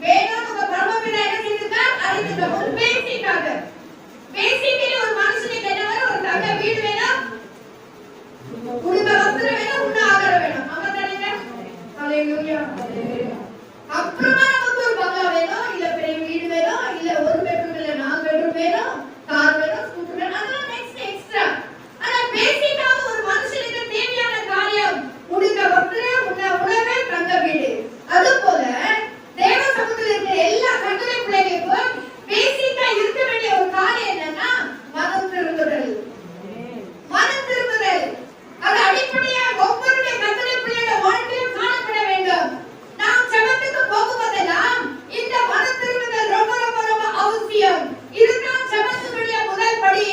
வேணும். உங்க பரமபிதா என்ன செய்திருக்கார்? அறிந்திருக்கார். ஒரு பேசிக்காக பேசிக்கலி ஒரு மனுஷனுக்கு என்ன வேணும்? ஒரு தங்க வீடு வேணும், உடுக்க வஸ்திரம் வேணும், உண்ண ஆகாரம் வேணும். ஆமா தானேங்க? ஹalleluya. அப்புறமா நமக்கு ஒரு பங்களா வேணும், இல்ல பெரிய வீடு வேணும், இல்ல ஒரு பெட்ரூம் இல்ல 4 பெட்ரூம் வேணும், கார் வேணும், ஸ்கூட்டர் வேணும். அதெல்லாம் நெக்ஸ்ட் எக்ஸ்ட்ரா. ஆனா பேசிக்காக ஒரு மனுஷனுக்கு தேவையான காரியம் உடுக்க வஸ்திரம், உண்ண உணவு, தங்க வீடு. அதுபோல தேவ சமூகத்தில் இருக்கிற எல்லா கர்த்தருடைய பிள்ளைகளுக்கும் பேசிக்கா இருக்க வேண்டிய ஒரு காரியம் என்னன்னா மனம் திரும்புதல். மனம் திரும்புதல் அது அடிப்படையா ஒவ்வொருடைய கர்த்தருடைய பிள்ளையோட வாழ்க்கையிலும் காணப்பட வேண்டும். நாம் ஜெபத்துக்கு போகும்போதெல்லாம் இந்த மனம் திரும்புதல் ரொம்ப ரொம்ப ரொம்ப அவசியம். இதுதான் ஜெபத்தினுடைய முதல் படி.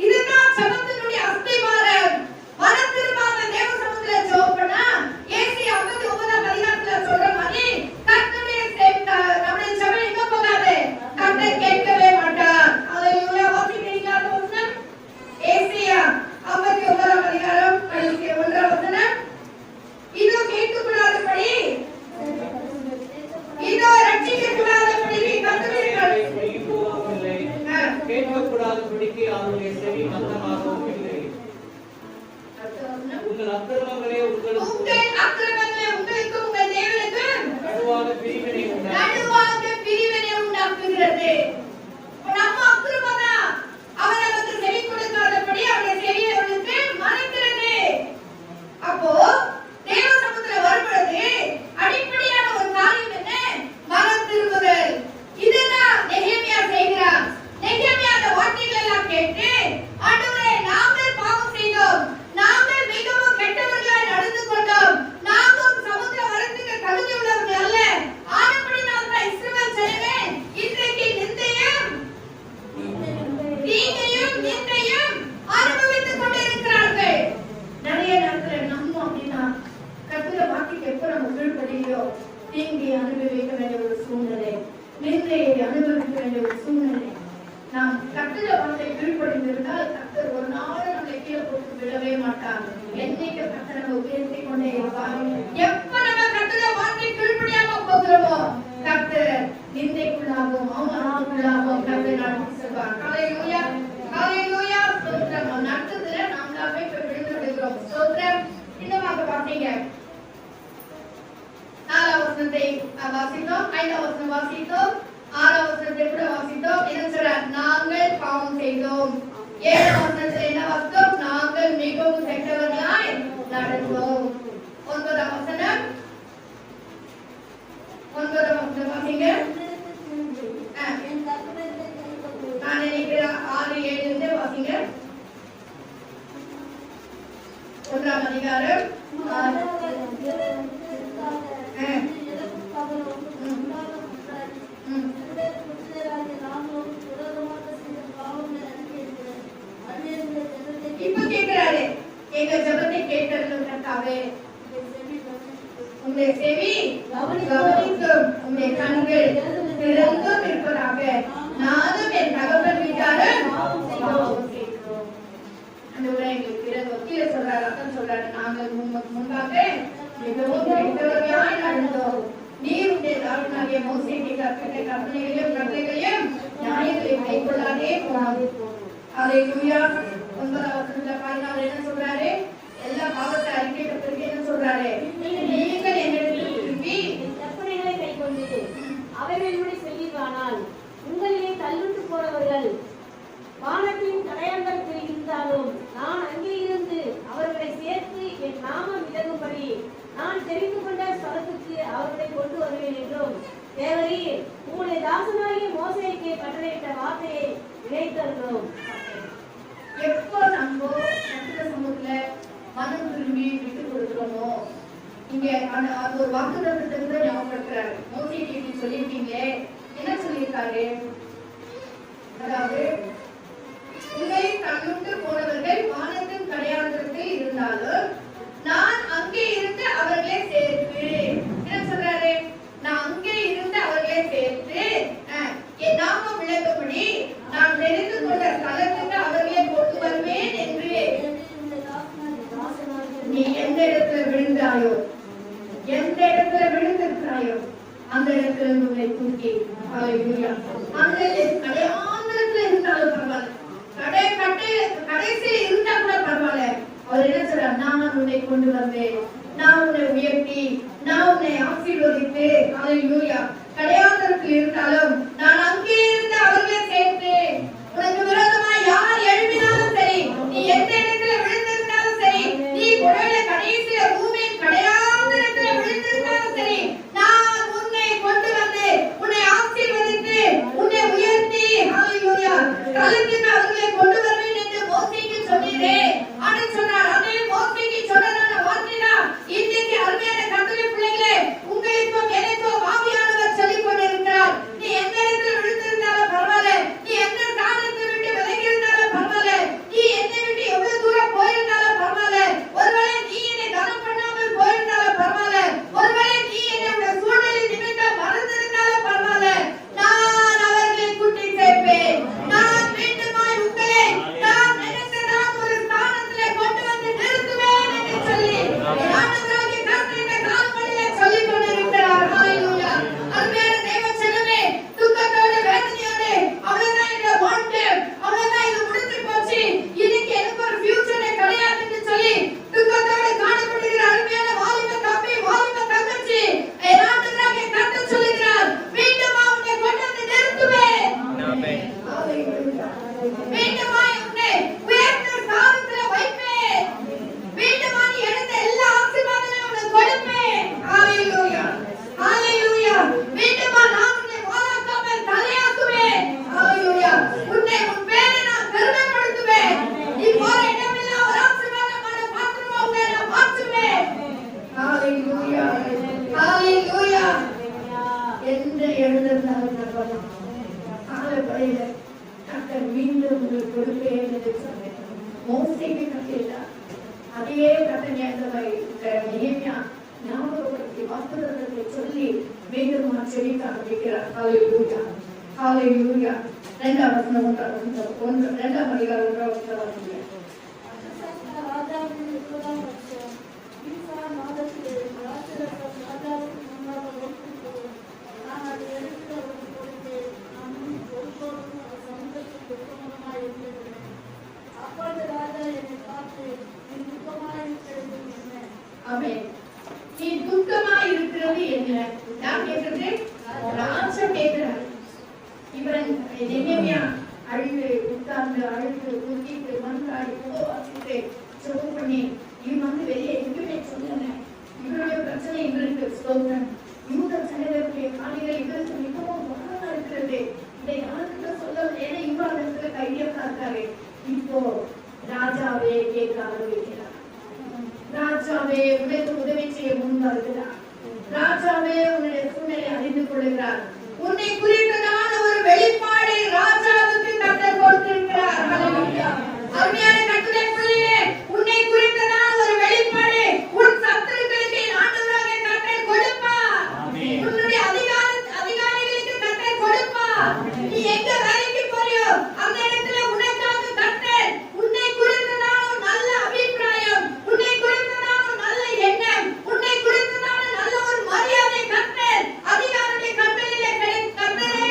இதுதான் ஜெபத்தினுடைய அஸ்திவாரம். மனம் திரும்பாத தேவ சமூகத்தில் ஜெபம் பண்ணா ஏசாயா 59ஆம் அதிகாரத்துல சொல்ற மாதிரி கர்த்தருடைய நம்முடைய ஜெபம் எங்க போகாது? கர்த்தர் கேட்கவே மாட்டார். ஹalleluya. வாசிக்கிறீங்களா அந்த வசனம்? ஏசாயா 59ஆம் அதிகாரம் 1ஆம் வசனம். இதோ கேட்கக்கூடாதபடி, இதோ ரட்சிக்கக்கூடாதபடி கேட்கக்கூடாதபடிக்கு அவருடைய செவி மந்தமாகவும் இல்லை. உங்கள் அக்கிரமங்களே உங்களுக்கு உங்கள் தேவனுக்கு நடுவாக பிரிவினை உண்டாக்குகிறது. நம்ம அக்கிரமம் தான் அவர் நமக்கு செவி கொடுக்காதபடி அவருடைய செவியை அவனுக்கு மறைக்கிறது. அப்போ தேவ சமூகத்துல வரும்பொழுது அடிப்படையான ஒரு காரியம் என்ன? மனம் திரும்புதல். இதுதான் நெகேமியா செய்கிறார். நெகேமியா அந்த வார்த்தைகள் எல்லாம் கேட்டு, ஆண்டவரே, நாங்கள் பாவம் செய்தோம், நாங்கள் மிகவும் கெட்டவர்களாய் நடந்து கொண்டோம், நாங்கள் சமுத்திர வரத்துக்கு தகுதி உள்ளவர்கள் அல்ல. ஆனபடியால் தான் இஸ்ரவேல் ஜனமே இன்றைக்கு நிந்தையும் தீங்கையும் நிந்தையும் அனுபவித்துக் கொண்டிருக்கிறார்கள். நிறைய நேரத்துல நம்ம அப்படின்னா கர்த்தருடைய வார்த்தைக்கு எப்ப நம்ம கீழ்ப்படியோ தீங்கை அனுபவிக்க வேண்டிய ஒரு சூழ்நிலை, நிந்தையை அனுபவிக்க வேண்டிய ஒரு சூழ்நிலை. நாம் கர்த்தருடைய வார்த்தை கீழ்ப்படிந்திருந்தால் கர்த்தர் ஒரு நாள் நம்மளை கீழே போட்டு விடவே மாட்டார். என்னைக்கு கர்த்தர் நம்ம உயர்த்தி கொண்டே இருப்பார். எப்ப நம்ம கர்த்தருடைய வார்த்தை கீழ்ப்படியாம போகிறோமோ கர்த்தர் நிந்தைக்குள்ளாகவும் அவமானத்துக்குள்ளாகவும் கர்த்தர் நடத்தி செல்வார். ஹalleluya. ஹalleluya. ஸ்தோத்திரம். நடத்ததுல நாமளாவே போய் விழுந்து விடுகிறோம். ஸ்தோத்திரம். இன்னுமாக பார்த்தீங்க 4ஆம் வசனத்தை வாசித்தோம், 5ஆம் வசனம் வாசித்தோம், 6ஆம் வசனத்தை கூட வாசித்தோம். என்ன சொல்றார்? நாங்கள் பாவம் செய்தோம். 7ஆம் வசனத்தில் என்ன வாசித்தோம்? நாங்கள் மிகவும் கெட்டவர்களாய் நடந்தோம். 9ஆம் வசனம், 9ஆம் வசனம் வாசிங்க. நான் நினைக்கிறேன் 6, 7 வாசிங்க. 1ஆம் அதிகாரம் இப்ப கேட்கிறாரு, எங்க ஜெபத்தை கேட்டதற்காகவே உங்களுடைய செவி கவனிக்கும், உங்களுடைய கண்கள் திறந்தும் இருப்பதாக. நானும் என் தகவல் வீட்டாரும் அந்த உரை எங்களுக்கு பிறகு வக்கீல சொல்றாரு, அர்த்தம் சொல்றாரு. நாங்கள் முன்பாக மிகவும் கெட்டவர்களாய் நடந்தோம். நீர் உடைய தாழ்நாகிய மோசேக்கு கற்பித்த கற்பனைகளையும் கட்டளைகளையும் நியாயங்களையும் கைக்கொள்ளாதே போனாது. ஹalleluya. 9ஆம் வசனத்துல பாருங்க என்ன சொல்றாரு? எல்லா பாவத்தை அறிக்கையிட்ட பிறகு என்ன சொல்றாரு? நீங்கள் என்னிடத்தில் திரும்பி கற்பனைகளை கைக்கொண்டு அவைகளின்படி செய்வீர்களானால் அவர்கள் வானத்தின் கடையண்டத்தில் இருந்தாலும் நான் அங்கே இருந்து அவர்களை சேர்த்து என் நாமம் விளங்கும்படி நான் தெரிந்து கொண்ட ஸ்தலத்துக்கு அவர்களை கொண்டு வருவேன் என்றும் தேவரீர் உங்களுடைய தாசனாகிய மோசேக்கு கட்டளையிட்ட வார்த்தையை நினைத்தருளும். எப்போ நம்ம கர்த்தருடைய சமூகத்துல மனம் திரும்பி விட்டு கொடுக்கிறோமோ, இங்க அது ஒரு வாக்குத்தத்தத்தை கூட ஞாபகப்படுத்துறாரு. மோசேக்கு இப்படி சொல்லியிருக்கீங்களே, என்ன சொல்லியிருக்காரு? அதாவது உங்களை கண்ணுண்டு போனவர்கள் வானத்தின் கடையாளத்தில் இருந்தாலும் நான் அங்கே இருந்து அவர்களை சேர்த்து, என்ன சொல்றாரு? நான் அங்கே இருந்து அவர்களை சேர்த்து என் நாமம் விளங்கும்படி நான் தெரிந்து கொண்ட ஸ்தலத்துக்கு அவர்களை கொண்டு வருவேன் என்று. நீ எந்த இடத்துல விழுந்தாயோ, எந்த இடத்துல விழுந்திருக்கிறாயோ அந்த இடத்துல உங்களை தூக்கி அந்த கடையாந்திரத்துல இருந்தாலும் பரவாயில்ல, கடைசியில் இருந்தா கூட பரவாயில்ல. அவர் என்ன சொல்றார்? நான் உன்னை கொண்டு வந்தேன், நான் உன்னை உயர்த்தி, நான் உன்னை ஆசீர்வதித்து, ஹல்லேலூயா, கடையாந்திரத்தில் இருந்தாலும் நான் அங்கே இருந்து அவர்களை சேர்த்து. உனக்கு விரோதமா யார் எழுப்பினாலும் சரி, நீ எந்த இடத்துல விழுந்திருந்தாலும் சரி, நீ ஒருவேளை கடைசியில பூமியின் கடையாந்திரத்துல விழுந்திருந்தாலும் சரி, நான் உன்னை கொண்டு வந்து உன்னை ஆசீர்வதித்து உன்னை உயர்த்தி, ஹல்லேலூயா, தலத்துக்கு அவர்களை கொண்டு வருவேன் என்று மோசேக்கு சொன்னீரே. ஆண்டவர் சொன்னார், அதே மோசேக்கு சொன்னதான வார்த்தைதான் இன்னைக்கு அருமையான கர்த்தருடைய பிள்ளைகளே உங்களுக்கும் எனக்கும் ஆவியானவர் சொல்லிக் கொண்டிருக்கிறார். நீ எந்த இடத்துல விழுந்திருந்தாலும் பரவாயில்ல, நீ எந்த ஸ்தானத்தை விட்டு விலகி இருந்தாலும் பரவாயில்ல, நீ என்னை விட்டு எவ்வளவு தூரம் போயிருந்தாலும் பரவாயில்ல, ஒருவேளை நீ என்னை கனம் பண்ணாமல் போயிருந்தாலும் பரவாயில்ல, ஒருவேளை நீ என்னுடைய சூழ்நிலை நிமித்தம் மறந்திருந்தாலும் பரவாயில்ல, நான் அவர்களை கூட்டி சேர்ப்பேன். நான் மீண்டுமாய் உங்களை நான் நினைத்ததான் ஒரு ஸ்தானத்திலே கொண்டு வந்து நிறுத்துவேன் என்று சொல்லி ஆண்டவராகிய கர்த்தர் இந்த காலமணியிலே சொல்லிக் கொண்டிருக்கிறார். ஹல்லேலூயா. அருமையான தேவ ஜனமே, துக்கத்தோடு வேதனையோடு அவ்வளவுதான் இந்த வாழ்க்கை, அவ்வளவுதான் இது முடிஞ்சு போச்சு, இன்னைக்கு எனக்கு ஒரு ஃபியூச்சரே கிடையாதுன்னு சொல்லி துக்கத்தோடு காணப்படுகிற அருமையான வாலிப தம்பி, வாலிப தங்கச்சி, ஆண்டவராகிய கர்த்தர் சொல்லுகிறார், மீண்டுமா உன்னை கொண்டு வந்து நிறுத்துவேன். ஆமென். ஹல்லேலூயா. மீண்டுமாய் உன்னை உயர்ந்த ஸ்தானத்திலே வைப்பேன். மீண்டுமா நீ எடுத்த எல்லா ஆசீர்வாதங்களையும் உனக்கு கொடுப்பேன். ஹல்லேலூயா. ஹல்லேலூயா. மீண்டுமா நான் உன்னை வாழாக்காமல் தலையாக்குவேன். ஹல்லேலூயா. உன்னை உன் பேரை நான் பெருமைப்படுத்துவேன். நீ போற இடமெல்லாம் ஒரு ஆசீர்வாதமான பாத்திரமா உன்னை நான் மாற்றுவேன். ஹல்லேலூயா. ஹல்லேலூயா. எந்த எழுந்திருந்தாலும் பரவாயில்லை, காலப்படையில கர்த்தர் மீண்டும் உங்களுக்கு கொடுப்பேன் என்று சொன்னேன். மோசேக்கு கட்டளையிட்டார். அதே கட்டளை நெகேமியா ஞாபகப்படுத்தி வாக்குத்தத்தத்தை சொல்லி மீண்டும் செழிக்க ஆரம்பிக்கிறார். ஹல்லேலூயா. ஹல்லேலூயா. 2ஆம் வசனம் 2ஆம் அதிகாரம் 1ஆம் வசனம். ராஜாவின் 30ஆம் வருஷம் ஈசான் மாதத்திலே ராஜரசம் ராஜாவுக்கு முன்பாக வைத்துக்கொண்டு நான் அதை எடுத்து அவருக்கு கொடுத்தேன். நான் ஒருபோதும் அவர் சமூகத்தில் துக்கமாய் இருந்ததில்லை. அப்பொழுது ராஜா என்னை பார்த்து, நீ துக்கமாய் இருக்கிறது என்ன? ஆமென். நீ துக்கமாய் இருக்கிறது என்ன? நான் கேட்கிறது ராஜா கேட்கிறார். இவன் நெகேமியா அழுது உட்கார்ந்து அழுது ஊத்திட்டு மன்றாடி உபவாசித்து ஜெபம் பண்ணி இவன் வெளியே எதுவுமே சொல்லல. இவருடைய பிரச்சனை இவருக்கு ஸ்தோத்திரம். யூத ஜனங்களுடைய காரியங்கள் இவருக்கு மிகவும் பலமா இருக்கிறது. இதை யாருக்கிட்ட சொல்ல, ஏன்னா இவ்வளவு இடத்துல கையப்பா இருக்காரு. இப்போ ராஜாவே கேட்க ஆரம்பிக்கிறார். ராஜாவே உனக்கு உதவி செய்ய முன் வருகிறார். ராஜாவே உன்னுடைய சூழ்நிலை அறிந்து கொள்கிறார். உன்னை குறித்ததான ஒரு வெளிப்பாடை ராஜாவுக்கு கர்த்தர் கொடுத்திருக்கிறார். ஹல்லேலூயா. அருமையான கர்த்தருடைய பிள்ளையே, உன்னை குறித்ததான ஒரு வெளிப்பாடு உன் சத்துருக்களுக்கு ஆண்டவராகிய கர்த்தர் கொடுப்பார். உன்னுடைய அதிகாரிகளுக்கு கர்த்தர் கொடுப்பார். நீ எங்க வேலைக்கு போறியோ அந்த இடத்துல உனக்காக கர்த்தர் உன்னை குறித்ததான ஒரு நல்ல அபிப்பிராயம், உன்னை குறித்ததான ஒரு நல்ல எண்ணம், உன்னை குறித்ததான நல்ல ஒரு மரியாதை கர்த்தர் அதிகாரிகளுடைய கட்டளையிலே கர்த்தரே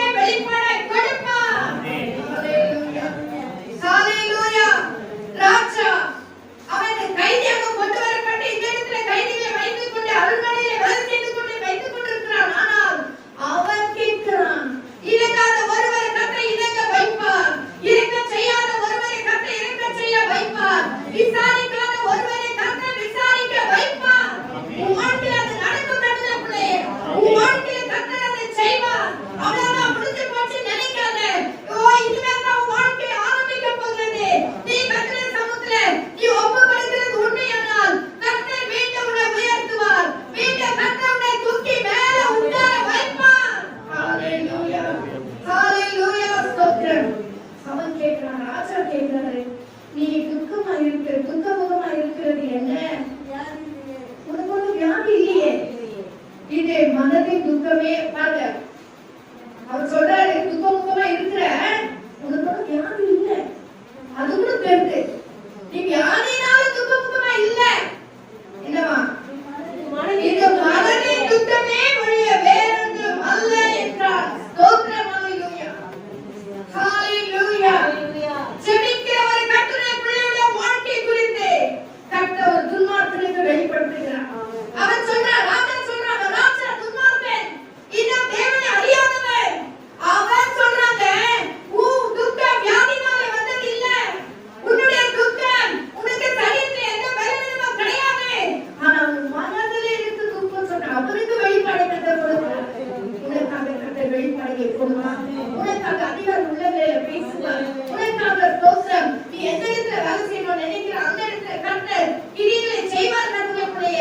வெளிப்பாடுகளை கொடுப்பார். உனக்காக அதிகாரம் உள்ளவர்களை பேசுவார். உனக்காக ஸ்தோத்திரம். நீ எந்த இடத்துல வேலை செய்யணும்னு நினைக்கிற அந்த இடத்துல கர்த்தர் கிரியைகளை செய்வார். கர்த்தருடைய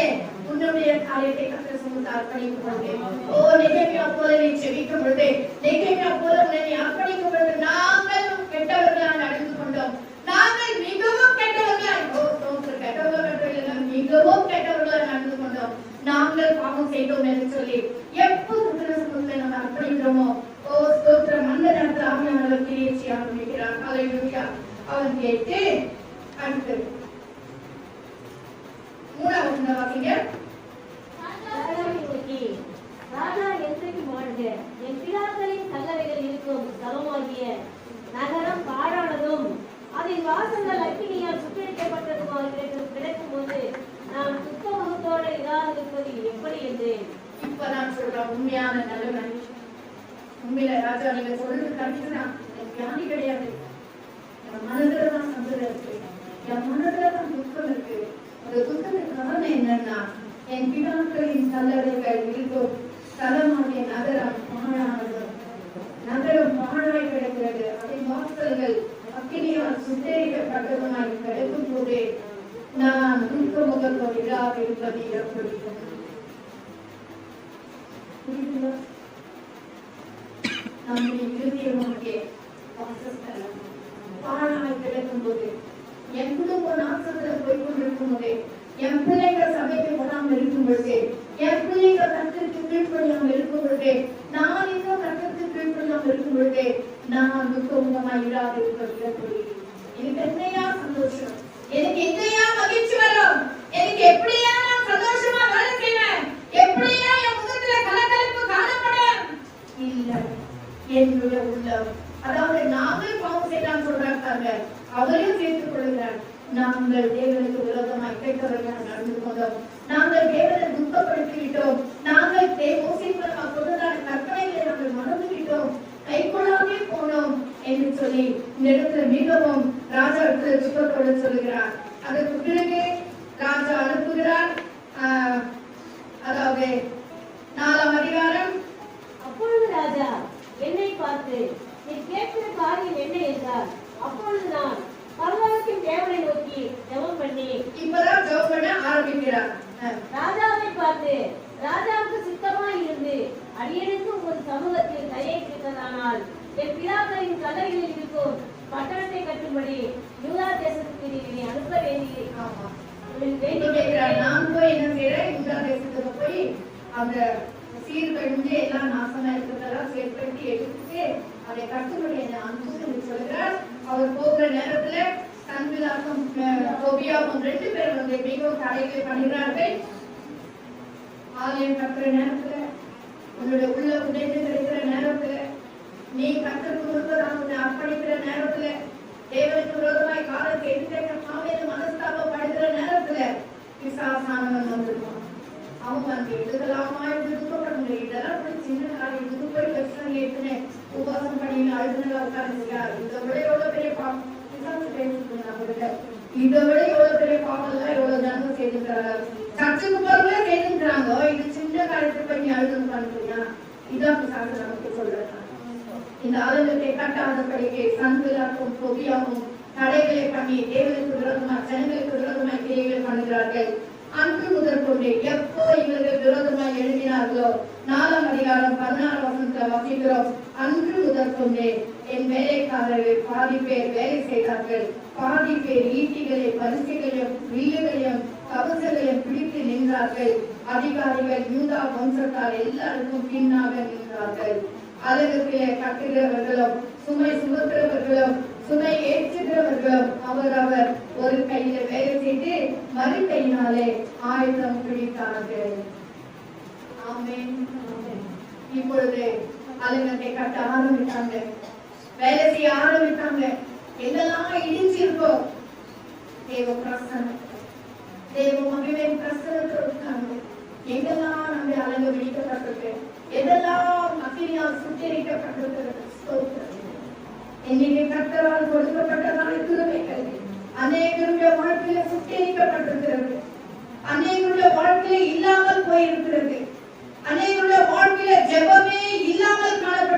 உன்னுடைய காரியத்தை கர்த்தர் சுமந்து அர்ப்பணிக்கும் பொழுது, ஓ நெகேமியா போல நீ ஜெபிக்கும் பொழுது, நெகேமியா போல உன்னை நீ அர்ப்பணிக்கும் பொழுது, நாங்கள் கெட்டவர்களாக நடந்து கொண்டோம், நாங்கள் மிகவும் கெட்டவர்களாக மிகவும் கெட்டவர்களாக நடந்து கொண்டோம், நாங்கள் பாவம் செய்தோம் என்று சொல்லி எப்போ உத்தரவுகளை நம்ம அர்ப்பணிக்கிறோமோ, ஓ ஸ்தோத்திரம், அந்த நேரத்தில் ஆவியானவர் கிரியை செய்ய ஆரம்பிக்கிறார். ஹல்லேலூயா. அவன் கேட்டு அடுத்து மூணாவது வாக்கிங்க. ராஜா என்றைக்கு வாழ்க, என் பிதாக்களின் கல்லறைகள் இருக்கும் ஸ்தலமாகிய நகரம் பாழானதும் அதன் வாசல்கள் அக்கினியால் சுட்டரிக்கப்பட்டதுமாக கிடைக்கும் போது நான் சுத்த முகத்தோடு இராதிருப்பது எப்படி என்றேன். இப்ப நான் சொல்றேன் உண்மையான நிலைமை. உண்மையில ராஜா நீங்க சொல்றது கண்டிப்பா ஞானி கிடையாது. என் மனதுல தான் சந்தோஷம் இருக்கு, என் மனதுல தான் துக்கம் இருக்கு. அந்த துக்கத்துக்கு காரணம் என்னன்னா, என் பிதாக்களின் கல்லறைகள் இருக்கும் ஸ்தலமாகிய நகரம் பாழானது. நகரம் பாழாய் கிடக்கிறது, அதன் வாசல்கள் அக்கினியால் சுட்டரிக்கப்பட்டதுமாய் கிடக்கும் போதே நான் துக்க முகத்தோடு இராதிருப்பது எப்படி. நம்முடைய இருதயமாகிய வாசஸ்தலம் பாழாய் கிடக்கும் போது, என் குடும்ப நாசத்துல போய் கொண்டிருக்கும் போது, என் பிள்ளைகள் சபைக்கு போடாமல் இருக்கும் பொழுது, என் பிள்ளைகள் கர்த்தருக்கு கீழ்ப்படியாமல் இருக்கும் பொழுது, நான் இன்னும் கர்த்தருக்கு கீழ்ப்படியாமல் இருக்கும் பொழுது நான் துக்கமுகமாய் இராதிருப்பது எப்படி. எனக்கு என்னையா சந்தோஷம், எனக்கு எங்கேயா மகிழ்ச்சி வரும், எனக்கு எப்படியா நான் சந்தோஷமா வேலை செய்வேன், எப்படியா என் முகத்துல கலகலப்பு காணப்படும்? இல்லை, என்னுடைய உள்ளம். அதாவது நாங்கள் பாவம் செய்யலாம் சொல்றாங்க, அவரையும் சேர்த்துக் கொள்கிறார். நாங்கள் தேவனுக்கு விரோதமாய் கேட்டவர்களாக நடந்து கொண்டோம், நாங்கள் தேவனை துக்கப்படுத்தி விட்டோம், நாங்கள் கொடுத்தான கற்பனைகளை நாங்கள் மறந்து விட்டோம், கை கொள்ளாமே போனோம் என்று சொல்லி இந்த இடத்துல மிகவும் ராஜா இடத்துல துக்கத்தோடு சொல்லுகிறார். அதற்கு பிறகு ராஜா அனுப்புகிறார். அதாவது 4ஆம் அதிகாரம். அப்பொழுது ராஜா என்னை பார்த்து, நீ கேட்கிற காரியம் என்ன என்றார். அப்பொழுது நான் பரலோகத்தின் தேவனை நோக்கி ஜெபம் பண்ணி, இப்பதான் ஜெபம் பண்ண ஆரம்பிக்கிறார். ராஜாவை பார்த்து, ராஜாவுக்கு சித்தமாய் இருந்து அடியெடுத்து உங்கள் சமூகத்தில் கையை கிடைத்ததானால் என் பிதாக்களின் கல்லறைகளில் இருக்கும் பட்டணத்தை கட்டும்படி யூதா தேசத்துக்கு நீ அனுப்ப வேண்டிய. நான் போய் என்ன செய்யறேன், யூதா தேசத்துக்கு போய் அந்த சீர்கழிஞ்சு எல்லாம் நாசமா இருக்கிறதெல்லாம் சேர்த்து எடுத்து அதை கட்டும்படி என்ன அனுப்பு சொல்கிறார். அவர் போகிற நேரத்துல சன்பிலாக்கும் கோபியாவும் 2 பேரும் வந்து மிகவும் தடைகளை பண்ணுகிறார்கள். ஆலயம் கட்டுற நேரத்துல, உன்னுடைய உள்ள உடைந்து கிடைக்கிற நேரத்துல, நீ கட்டத்துக்கு முன்பதாக உன்னை அர்ப்பணிக்கிற நேரத்துல, தேவனுக்கு விரோதமாய் காலத்தை எடுத்து மனஸ்தாபப்படுகிற நேரத்துல பிசாசானவன் வந்திருப்பான். அவங்க அந்த எழுதலாமா துக்கப்படணும், இதெல்லாம் சின்ன காரியம், இது போய் பிரச்சனை ஏற்றுனேன் உபாசம் பண்ணி அழுதுனா உட்கார்ந்துருக்கார். இதை விட எவ்வளவு பெரிய பாவம் இதை விட எவ்வளவு பெரிய பாவம் எல்லாம் எவ்வளவு ஜனங்க செய்திருக்கிறாங்க. சர்ச்சுக்கு போறவங்களே செய்திருக்கிறாங்க. இது சின்ன காரியத்துக்கு போய் நீ அழுது உட்கார்ந்துருக்கியா? இதான் பிசாசு நமக்கு சொல்றாங்க. இந்த ஆளுநத்தை கட்டாதபடிக்கு சன்பிலாக்கும் பொபியாவும் தடைகளை பண்ணி தேவனுக்கு விரோதமாய் ஜனங்களுக்கு விரோதமாய் கிரியைகளை பண்ணுகிறார்கள். அன்று முதற்கொண்டு எப்போ இவர்கள் விரோதமாய் எழுதினார்களோ 4ஆம் அதிகாரம் 16 வசனத்துல வாசிக்கிறோம். அன்று முதற்கொண்டே என் வேலைக்காரர்கள் பாதி பேர் வேலை செய்தார்கள், பாதி பேர் ஈட்டிகளை பரிசுகளையும் வில்லுகளையும் கவசங்களையும் பிடித்து நின்றார்கள். அதிகாரிகள் யூதா வம்சத்தார் எல்லாருக்கும் பின்னாக நின்றார்கள். அலகுகளை கட்டுகிறவர்களும் சுமை சுமக்கிறவர்களும் சுமை ஏற்றுகிறவர்களும் அவரவர் ஒரு கையில வேலை செய்து மறு கையினாலே ஆயுதம் பிடித்தார்கள். ஆமென். இப்பொழுது அலங்கத்தை கட்ட ஆரம்பித்தாங்க, வேலை செய்ய ஆரம்பித்தாங்க. எங்கெல்லாம் இடிஞ்சிருக்கோ தேவ பிரசன்னம், தேவ மகிமை பிரசன்னத்தில் இருக்காங்க. எங்கெல்லாம் நம்ம அலங்க விழிக்கப்பட்டிருக்கு, எதெல்லாம் அக்கினியால் சுட்டரிக்கப்பட்டிருக்கிறது. இன்னைக்கு கர்த்தரால் கொடுக்கப்பட்டதான கிருபைகள் அநேகருடைய வாழ்க்கையில சுட்டரிக்கப்பட்டிருக்கிறது, அநேகருடைய வாழ்க்கையில இல்லாமல் போயிருக்கிறது, அநேகருடைய வாழ்க்கையில ஜெபமே இல்லாமல் காணப்பட்டிருக்கிறது.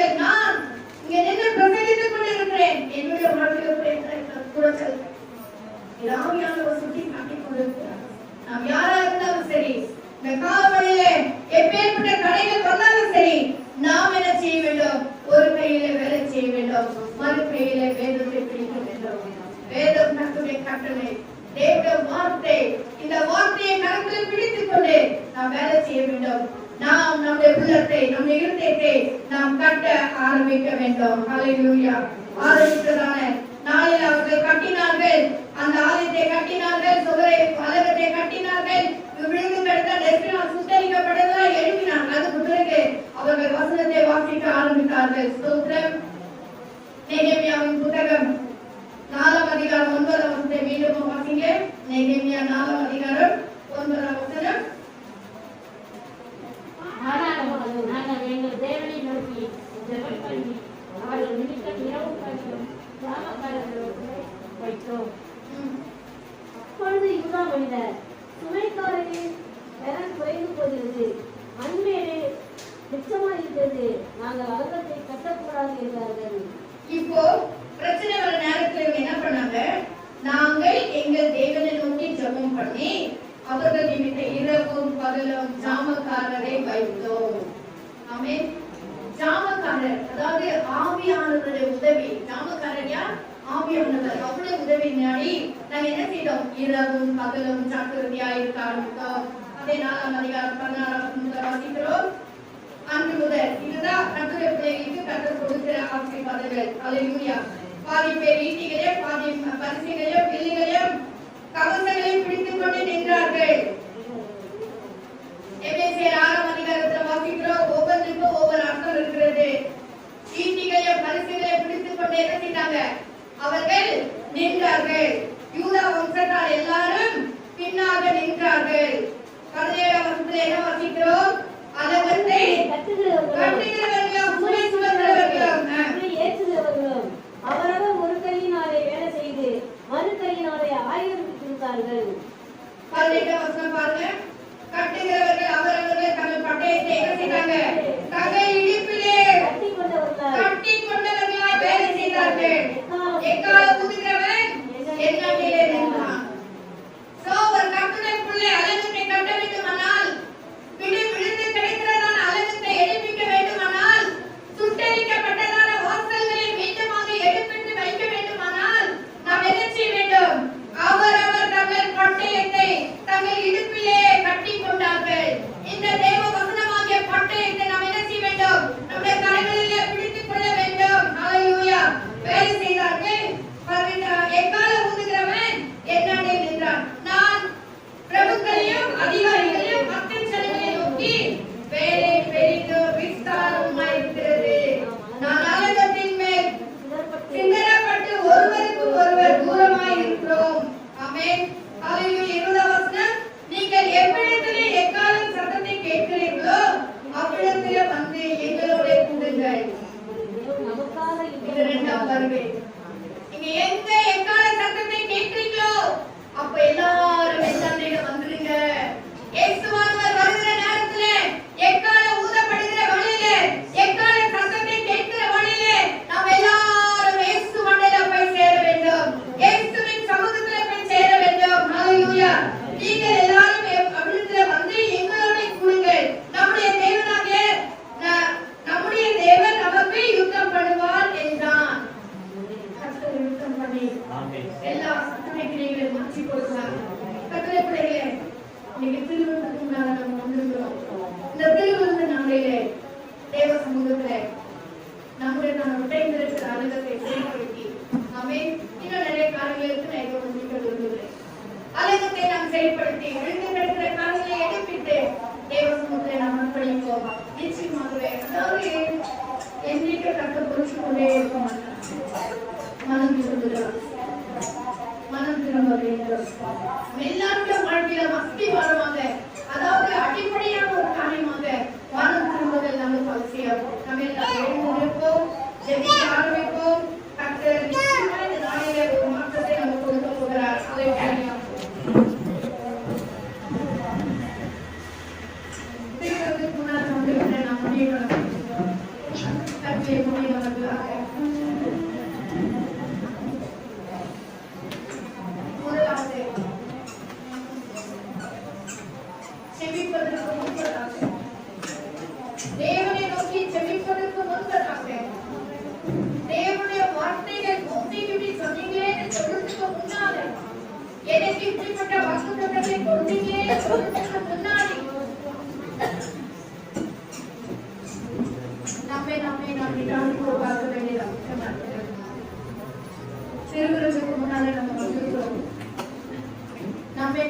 சொல்லுங்கள், நான் இங்கே நின்று பிரசங்கித்துக் கொண்டிருக்கிறேன். என்னுடைய வாழ்க்கையில் கூட சொல்லுங்கள், ஆவியானவர் சுட்டி காட்டிக் கொண்டிருக்கிறார். நாம் யாரா இருந்தாலும் சரி, இந்த காவலிலே எப்பேற்பட்ட கடைகள் வந்தாலும் சரி, நாம் என்ன செய்ய வேண்டும்? ஒரு கையிலே வேலை செய்ய வேண்டும், மறு கையிலே வேதத்தை பிடிக்க வேண்டும். வேதம் கர்த்தருடைய கட்டளை, தேவனுடைய வார்த்தை. இந்த வார்த்தையை கரத்தில் பிடித்துக் கொண்டு நாம் வேலை செய்ய வேண்டும். நாம் நம்முடைய உள்ளத்தை, நம்முடைய இருதயத்தை நாம் கட்ட ஆரம்பிக்க வேண்டும். ஹல்லேலூயா. ஆரம்பித்ததான நாளில் அவர்கள் கட்டினார்கள், அந்த ஆலயத்தை கட்டினார்கள், சுவரை பலகத்தை கட்டினார்கள், விழுந்து கிடந்த நெருப்பினால் சுத்தரிக்கப்பட்டதால் எழுப்பினார்கள். அதுக்கு பிறகு அவர்கள் வசனத்தை வாசிக்க ஆரம்பித்தார்கள். ஸ்தோத்திரம். நெகேமியாவின் புத்தகம் 4ஆம் அதிகாரம் 9ஆம் வசனத்தை மீண்டும் வாசிங்க. நெகேமியா 4ஆம் அதிகாரம் 9ஆம் வசனம். நாங்கள் எங்கள் தேவனை நோக்கி ஜெபம் பண்ணி அவர்கள் நிமித்தம் இரவு பகலும் கிராமக்காரர்களை வைத்தோம். அப்பொழுது யூதா மனிதர், சுமைக்காரரின் திறன் குறைந்து போகிறது, மண்மேடு மிச்சமாக இருக்கிறது, நாங்கள் அவர்களை கட்டக்கூடாது என்றார்கள். இப்போ பிரச்சனை வர நேரத்துல இவங்க என்ன பண்ணாங்க? நாங்கள் எங்கள் தேவனை நோக்கி ஜெபம் பண்ணி அவர்கள் நிமித்த இரவும் பகலும் ஜாமக்காரரை வைத்தோம். ஆமென். ஜாமக்காரர், அதாவது ஆவியானவருடைய உதவி. ஜாமக்காரர் யார்? ஆவியானவர். அவருடைய உதவி நாடி நாங்க என்ன செய்தோம்? இரவும் பகலும் ஜாக்கிரதையா இருக்க ஆரம்பித்தோம். அதே 4ஆம் அதிகாரம் 16ஆம் வசனத்துல வாசிக்கிறோம். அன்று முதல் இதுதான் கர்த்தருடைய பிள்ளைகளுக்கு கர்த்தர் கொடுக்கிற ஆசீர்வாதங்கள். ஹல்லேலூயா. பாதி பேர் ஈட்டிகளையும் பாதி பரிசுகளையும் வில்லுகளையும் கவசங்களையும் பிடித்துக் கொண்டு நின்றார்கள். எபேசியர் 6ஆம் அதிகாரத்தில் வாசிக்கிறோம். ஒவ்வொன்றுக்கும் ஒவ்வொரு அர்த்தம் இருக்கிறது. ஈட்டிகளையும் பரிசுகளையும் பிடித்துக் கொண்டு என்ன செய்தாங்க? அவர்கள் நின்றார்கள். யூதா வம்சத்தார் எல்லாரும் பின்னாக நின்றார்கள். 17ஆம் வசனத்தில் என்ன வாசிக்கிறோம்? அளவத்தை கட்டுகிறவர்களும் சுமை சுமக்கிறவர்களும் ஏற்றுகிறவர்களும் அவரவர் ஒரு கையினாலே வேலை செய்து மறு கையினாலே ஆயுதம் கொடுத்தார்கள். 18ஆம் வசனம் பாருங்க. கட்டுகிறவர்கள் அவரவர்கள் தங்கள் பட்டயத்தை என்ன செய்தாங்க? தங்கள் இடுப்பிலே கட்டிக்கொண்டவர்களாய் வேலை செய்தார்கள். எக்காலம் ஊதுகிறவன் எண்ணத்திலே நின்றான். சோ ஒரு கட்டுரை புள்ளை அலங்கத்தை கட்ட வேண்டுமானால், விழுந்து கிடைக்கிறதான அலங்கத்தை எடுப்பிக்க வேண்டுமானால், சுட்டரிக்கப்பட்டதான வாசல்களை மீண்டுமாக எடுப்பிட்டு வைக்க வேண்டுமானால் நாம் என்ன செய்ய வேண்டும்? அவரவர் தங்கள் பட்டயத்தை தங்கள் இடுப்பிலே கட்டிக் கொண்டார்கள். இந்த தேவ வசனமாகிய பட்டயத்தை நாம் என்ன செய்ய வேண்டும்? நம்முடைய கரங்களிலே பிடித்துக் கொள்ள வேண்டும். ஹல்லேலூயா. வேலை செய்தார்கள். எக்காலம் ஊதுகிறவன் என்னாண்டே நின்றான். நான் பிரபுக்களையும் அதிகாரிகளையும் மக்கள் செலவுகளை நோக்கி வேலை பெரிதும் விஸ்தாரமாய் இருக்கிறது. நான் அலங்கத்தின் மேல் சிந்தரப்பட்டு ஒருவருக்கு ஒருவர் தூரமாய் இருக்கிறோம். ஆமென். ஹல்லேலூயா. 20ஆம் வசனம். நீங்கள் எவ்விடத்திலே எக்காலம் சத்தத்தை கேட்கிறீர்களோ அவ்விடத்திலே வந்து எங்களோட கூடுங்கள். இது 2ஆம் வருகை. நீங்க எங்க எக்கால சத்தத்தை கேட்கிறீங்களோ அப்ப எல்லாரும் என்னாண்ட வந்துருங்க. இயேசுவானவர் வருகிற நேரத்துல எக்கால ஊதப்படுகிற வழியிலே, எக்கால சத்தத்தை கேட்கிற வழியிலே நாம் எல்லாரும் இயேசு மண்டையில போய் சேர வேண்டும். இயேசுவின் சமூகத்துல போய் சேர வேண்டும். ஹல்லேலூயா. நீங்கள் எல்லாரும் அவ்விடத்துல வந்து எங்களோட கூடுங்கள். நம்முடைய தேவன் நமக்கு யுத்தம் பண்ணுவார் என்றான். கர்த்தர் யுத்தம் பண்ணி எல்லா சத்துணை கிரியைகளையும் மாற்றி கொடுக்கிறார். கர்த்தருடைய பிள்ளைகளே, இன்னைக்கு திருவிருந்துக்கு முன்னால நம்ம வந்திருக்கிறோம். இந்த திருவிருந்து நாளையிலே தேவ சமூகத்திலே நம்முடைய விடைந்திருக்கிற அலுவலகத்தை செயல்படுத்தி நாமே இன்னும் நிறைய காரியங்களுக்கு நான் இப்போ முடிக்க விரும்புகிறேன். அலுவலகத்தை நாம் செயல்படுத்தி விழுந்து கிடக்கிற காரியங்களை எடுப்பிட்டு தேவ சமூகத்தை நாம் அர்ப்பணிப்போம். நிச்சயமாகவே அதாவது எண்ணிக்கை கட்ட பொறிச்சு கொண்டே இருக்க மாட்டாங்க. மனம் திரும்புகிறார், மனம் திரும்ப வேண்டும். எல்லாருடைய வாழ்க்கையில அஸ்திவாரமாக, அதாவது அடிப்படையான ஒரு காரியமாக மனம் திரும்புதல் நமக்கு அவசியம். நம்ம எல்லாம் எழுந்திருப்போம், ஜெபிக்க ஆரம்பிப்போம். கர்த்தர் நிச்சயமா இந்த நாளிலே ஒரு மாற்றத்தை நமக்கு கொடுக்க போகிறார். ஹல்லேலூயா. திரும்புவதற்கு முன்னால் நம்ம நாம் முடியணும். முடிந்தவர்களாக முதலாவது செபிப்பதற்கு முன்பதாக தேவனை நோக்கி செபிப்பதற்கு முன்பதாக தேவனுடைய வார்த்தைகள் இப்படி சொன்னீங்களே சொல்றதுக்கு முன்னால எனக்கு இப்படிப்பட்ட வாக்குத்தத்தத்தை கொடுத்தீங்களே சொல்றதுக்கு முன்னாடி நம்மை பார்க்க வேண்டியது அவசியமா இருக்கு. சிறுவர்களுக்கு முன்னால நம்ம சொல்லுகிறோம் நம்மை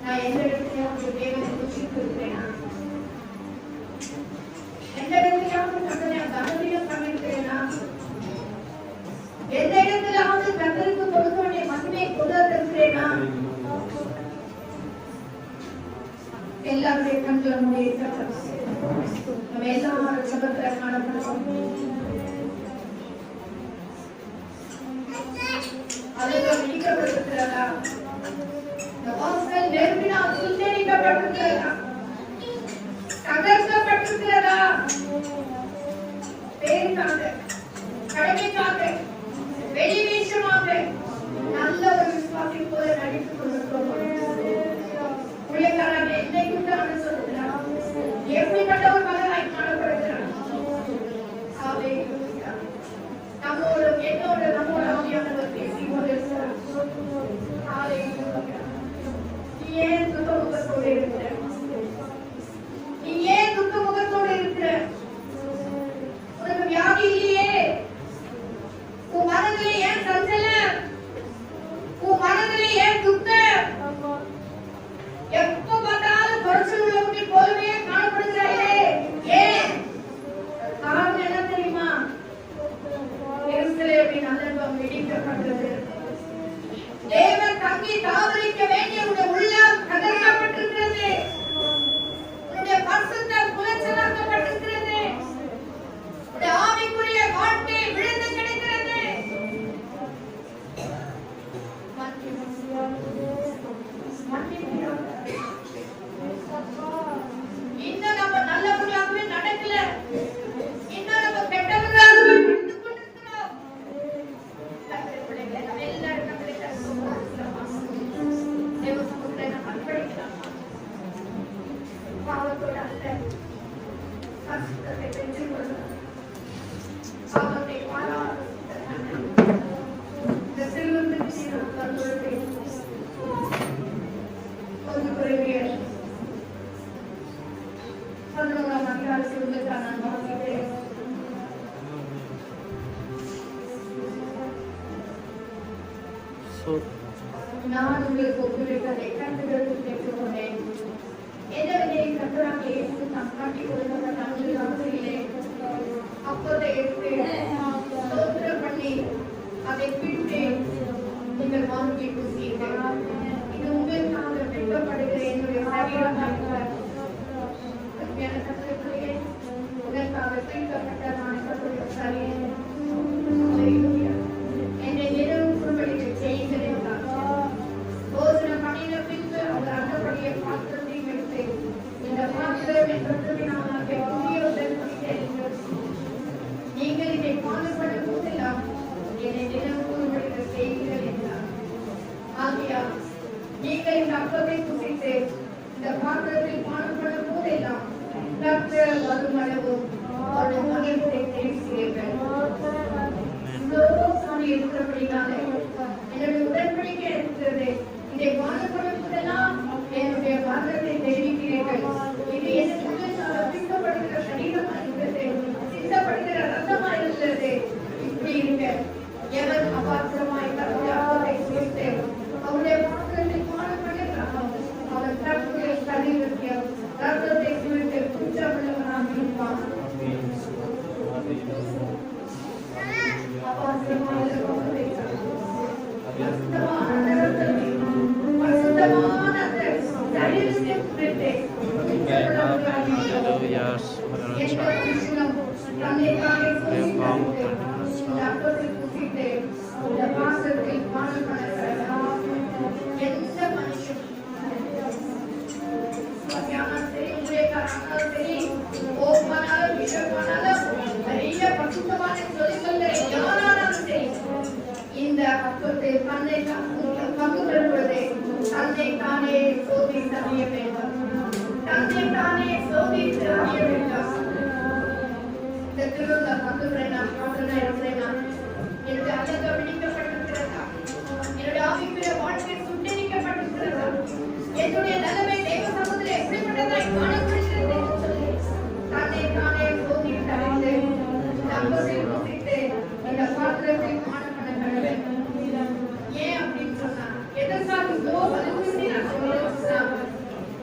நான் எந்த இடத்துலயாவது தேவனை குறிச்சிட்டு இருக்கிறேனா? எந்த இடத்துலயாவது கட்டளை கவனியம் பண்ணிருக்கிறேனா? எந்த இடத்துலயாவது கத்தருக்கு கொடுக்க வேண்டிய மகிமையை கொண்டிருக்கிறேனா? எல்லாருடைய கண்கள் மூடி நம்ம எல்லாரும் சபத்துல காணப்படுவோம். அதெல்லாம் நீக்கப்பட்டிருக்கிறதா? இந்த வாசல் நெருப்பினால் சுட்டெரிக்கப்பட்டிருக்கிறதா? தகர்க்கப்பட்டிருக்கிறதா? பேருக்காக, கடமைக்காக, வெளிவீச்சமாக நல்ல ஒரு விசுவாசி போல நடித்துக் கொண்டிருக்கிறோம். ஊழியக்காரங்க என்னைக்கும் தான் சொல்லுகிறார், எப்படிப்பட்ட ஒரு மகனாய் காணப்படுகிறார். நம்மோடு என்னோட நம்மோட ஆவியானவர் பேசிக் கொண்டிருக்கிறார். நீ ஏன் துக்க முகத்தோடு இருக்கிற? நீ ஏன் துக்க முகத்தோடு இருக்கிற? உனக்கு வியாதி இல்லையே? உன் மனதிலே ஏன் சஞ்சலம்? உன் மனதிலே ஏன் துக்கம்? எப்ப பார்த்தாலும் குறைச்சல் உள்ளவங்க போலவே காணப்படுகிறாயே. ஏன்? காரணம் என்ன தெரியுமா? எருசலேமின் அலங்கம் இடிக்கப்பட்டது. தேவன் தங்கி தாவரிக்க வேண்டிய உடைய உள்ளம் கதறப்பட்டிருக்கிறது. உன்னுடைய பரிசுத்தம் குலைச்சலாக்கப்பட்டிருக்கிறது. உடைய ஆவிக்குரிய வாழ்க்கை விழுந்து கிடக்கிறது. இன்னும் நம்ம நல்லவர்களாகவே நடக்கல. இன்னும் நம்ம கெட்டவர்களாகவே நடந்து கொண்டிருக்கிறோம். பிள்ளைகளை நம்ம எல்லாரும் பாவத்தோடு அல்ல, பரிசுத்தத்தை பெற்றுக் கொள்ளும். பாவத்தை பாராத இந்த சிறுவர்களுக்கு கொஞ்சம் குறைவிய 11ஆம் அதிகார சிறுவர்களுக்கான நான் வாசிக்கிறேன். நான் உங்களுக்கு ஒப்புவித்ததை கண்டுகளுக்கு பெற்றுக்கொண்டேன். என்னவெனில் கர்த்தராகிய இயேசு தாம் காட்டிக் கொடுக்கப்பட்ட அன்பு ராத்திரியிலே அப்பத்தை எடுத்து ஸ்தோத்திரம் பண்ணி அதை பிடித்து நீங்கள் வாங்கி பூசியீர்கள். இது உங்களுக்காக வெட்கப்படுகிற என்னுடைய சரீரமாக உங்களுக்காக பிடிக்கப்பட்ட நான் கர்த்தருடைய சரீரம். என்னை நினைவுபடும்படி செய்யுங்கள் என்றார். போதனை பண்ணின பின்பு அவர் அந்தபடியே பாத்திரத்தை எடுத்து இந்த பாத்திரம் என் ரத்தத்தினாலாக புதியவுடன் குடித்தீர்கள். நீங்கள் இதை பாடுபடும் போதெல்லாம் என்னை நினைவுபடும்படி செய்யுங்கள் என்றார். ஆகையால் நீங்கள் இந்த அப்பத்தை புசித்து இந்த பாத்திரத்தில் பாடுபடும் போதெல்லாம் கர்த்தர் வருமளவும் அவருடைய மகிழ்ச்சியை தெரிவிக்கிறீர்கள். இருக்கிறபடினாலே என்னுடைய உடன்படிக்கை இருக்கிறது. இதை பாடுபடுவதெல்லாம் என்னுடைய பாத்திரத்தை தெரிவிக்கிறீர்கள். இது எனக்கு சித்தப்படுகிற சரீரமா இருக்கிறது, சித்தப்படுகிற ரத்தமா இருக்கிறது. இப்படி இருக்க எவர் அபாத்திரமாய் தன்னுடைய அப்பத்தை குறித்து அவருடைய பாத்திரத்தை பாடுபடுகிறாரோ அவர் தன்னுடைய சரீரத்தில் ரத்தத்தை குறித்து குற்றமுள்ளவனாக இருப்பான். வேண்டுமானாலும் பெரிய பரிசுத்தமான சொல்லிக்கொள்ள யாராலும் சரி இந்த அப்பத்தை பங்கு பெறும் பொழுது தன்னை தானே சோதித்து அறிய வேண்டும். தன்னை தானே சோதித்து அறிய வேண்டும். இந்த திருவிழா பங்கு பெற நான் இருக்கிறேன். என்னுடைய அழகு பிடிக்கப்பட்டிருக்கிறதா? என்னுடைய ஆவிக்குரிய வாழ்க்கை சுட்டரிக்கப்பட்டிருக்கிறதா? என்னுடைய நிலைமை தெய்வ சமூகத்தில் எப்படிப்பட்டதாய் காணப்படுகிறது என்று சொல்லி தன்னை தானே சோதித்து அறிந்து தம்பத்தை யோசித்து இந்த பாத்திரத்தை மாணவன வேண்டும். ஏன் அப்படின்னு சொன்னா எதற்காக இவ்வளோ வலியுறுத்தி நான் சொல்லியிருக்கிறேன்?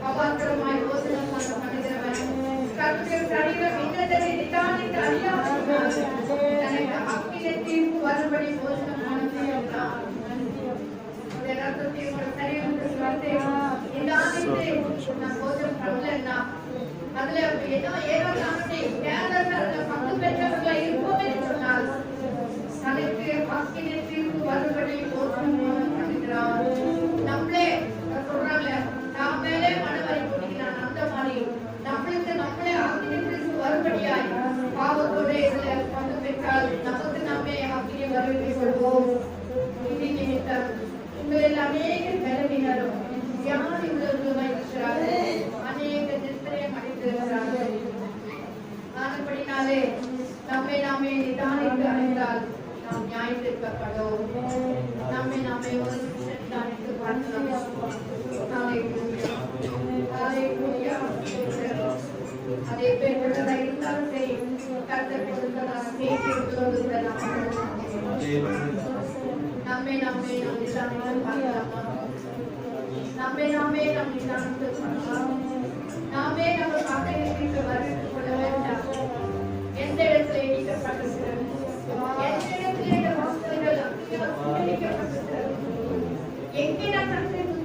அபாத்திரமாய் யோசனம் பண்ணுகிறவன் கர்த்தருடைய சரீரம் இன்னதனை நிதானித்து அறியாமல் தனக்கு அக்கினி தீர்ப்பு வரும்படி யோசனம் பண்ணுகிறான். ரத்தத்தை ஒரு சரீரத்துக்கு வந்து இந்த ஆணைத்து நான் போஜனம் பண்ணலன்னா அதுல ஏதோ நாமத்தை தேர்தல் பங்கு பெற்றவர்களை இருப்போம் என்று சொன்னால் தனக்கு அக்கினி தீர்ப்பு வரும்படி யோசனம் பண்ணுகிறான். நம்மளே சொல்றாங்க நாம் மேலே மனவரை கூட்டிக்கிறான். அந்த மாதிரி நம்மளுக்கு நம்மளே அக்கினி தீர்ப்பு வரும்படியாய் பாவத்தோட இதுல பங்கு பெற்றால் நமக்கு நாமே அக்கினி வருவதை கொள்வோம். இது நிமித்தம் உங்களில் அநேக பலவீனரும் வியாதி உள்ளவர்களுமாய் இருக்கிறார்கள். அநேக நித்திரையும் அடைந்திருக்கிறார்கள். ஆனபடினாலே நம்மை நாமே நிதானித்து அறிந்தால் நாம் நியாயத்திற்கப்படும். நம்மை நாமே ஒரு நிமிஷம் நிதானித்து பார்க்கலாம். அதே பேர் உள்ளதாக இருந்தாலும் சரி கர்த்தர் கொடுத்ததாக நம்மை நாமே நாம் நிதானித்து பார்க்கலாமா? நம்மை நாமே நாம் நிதானித்து பார்க்கலாம். நாமே நம்ம காக்கைகளுக்கு வரவேற்றுக் கொள்ள வேண்டாம். எந்த இடத்துல இடிக்கப்பட்டிருக்கிறது? எந்த இடத்துல இந்த வாசல்கள் அக்கினியால் சுட்டரிக்கப்பட்டிருக்கிறது? எங்கே நான் கர்த்தருக்கு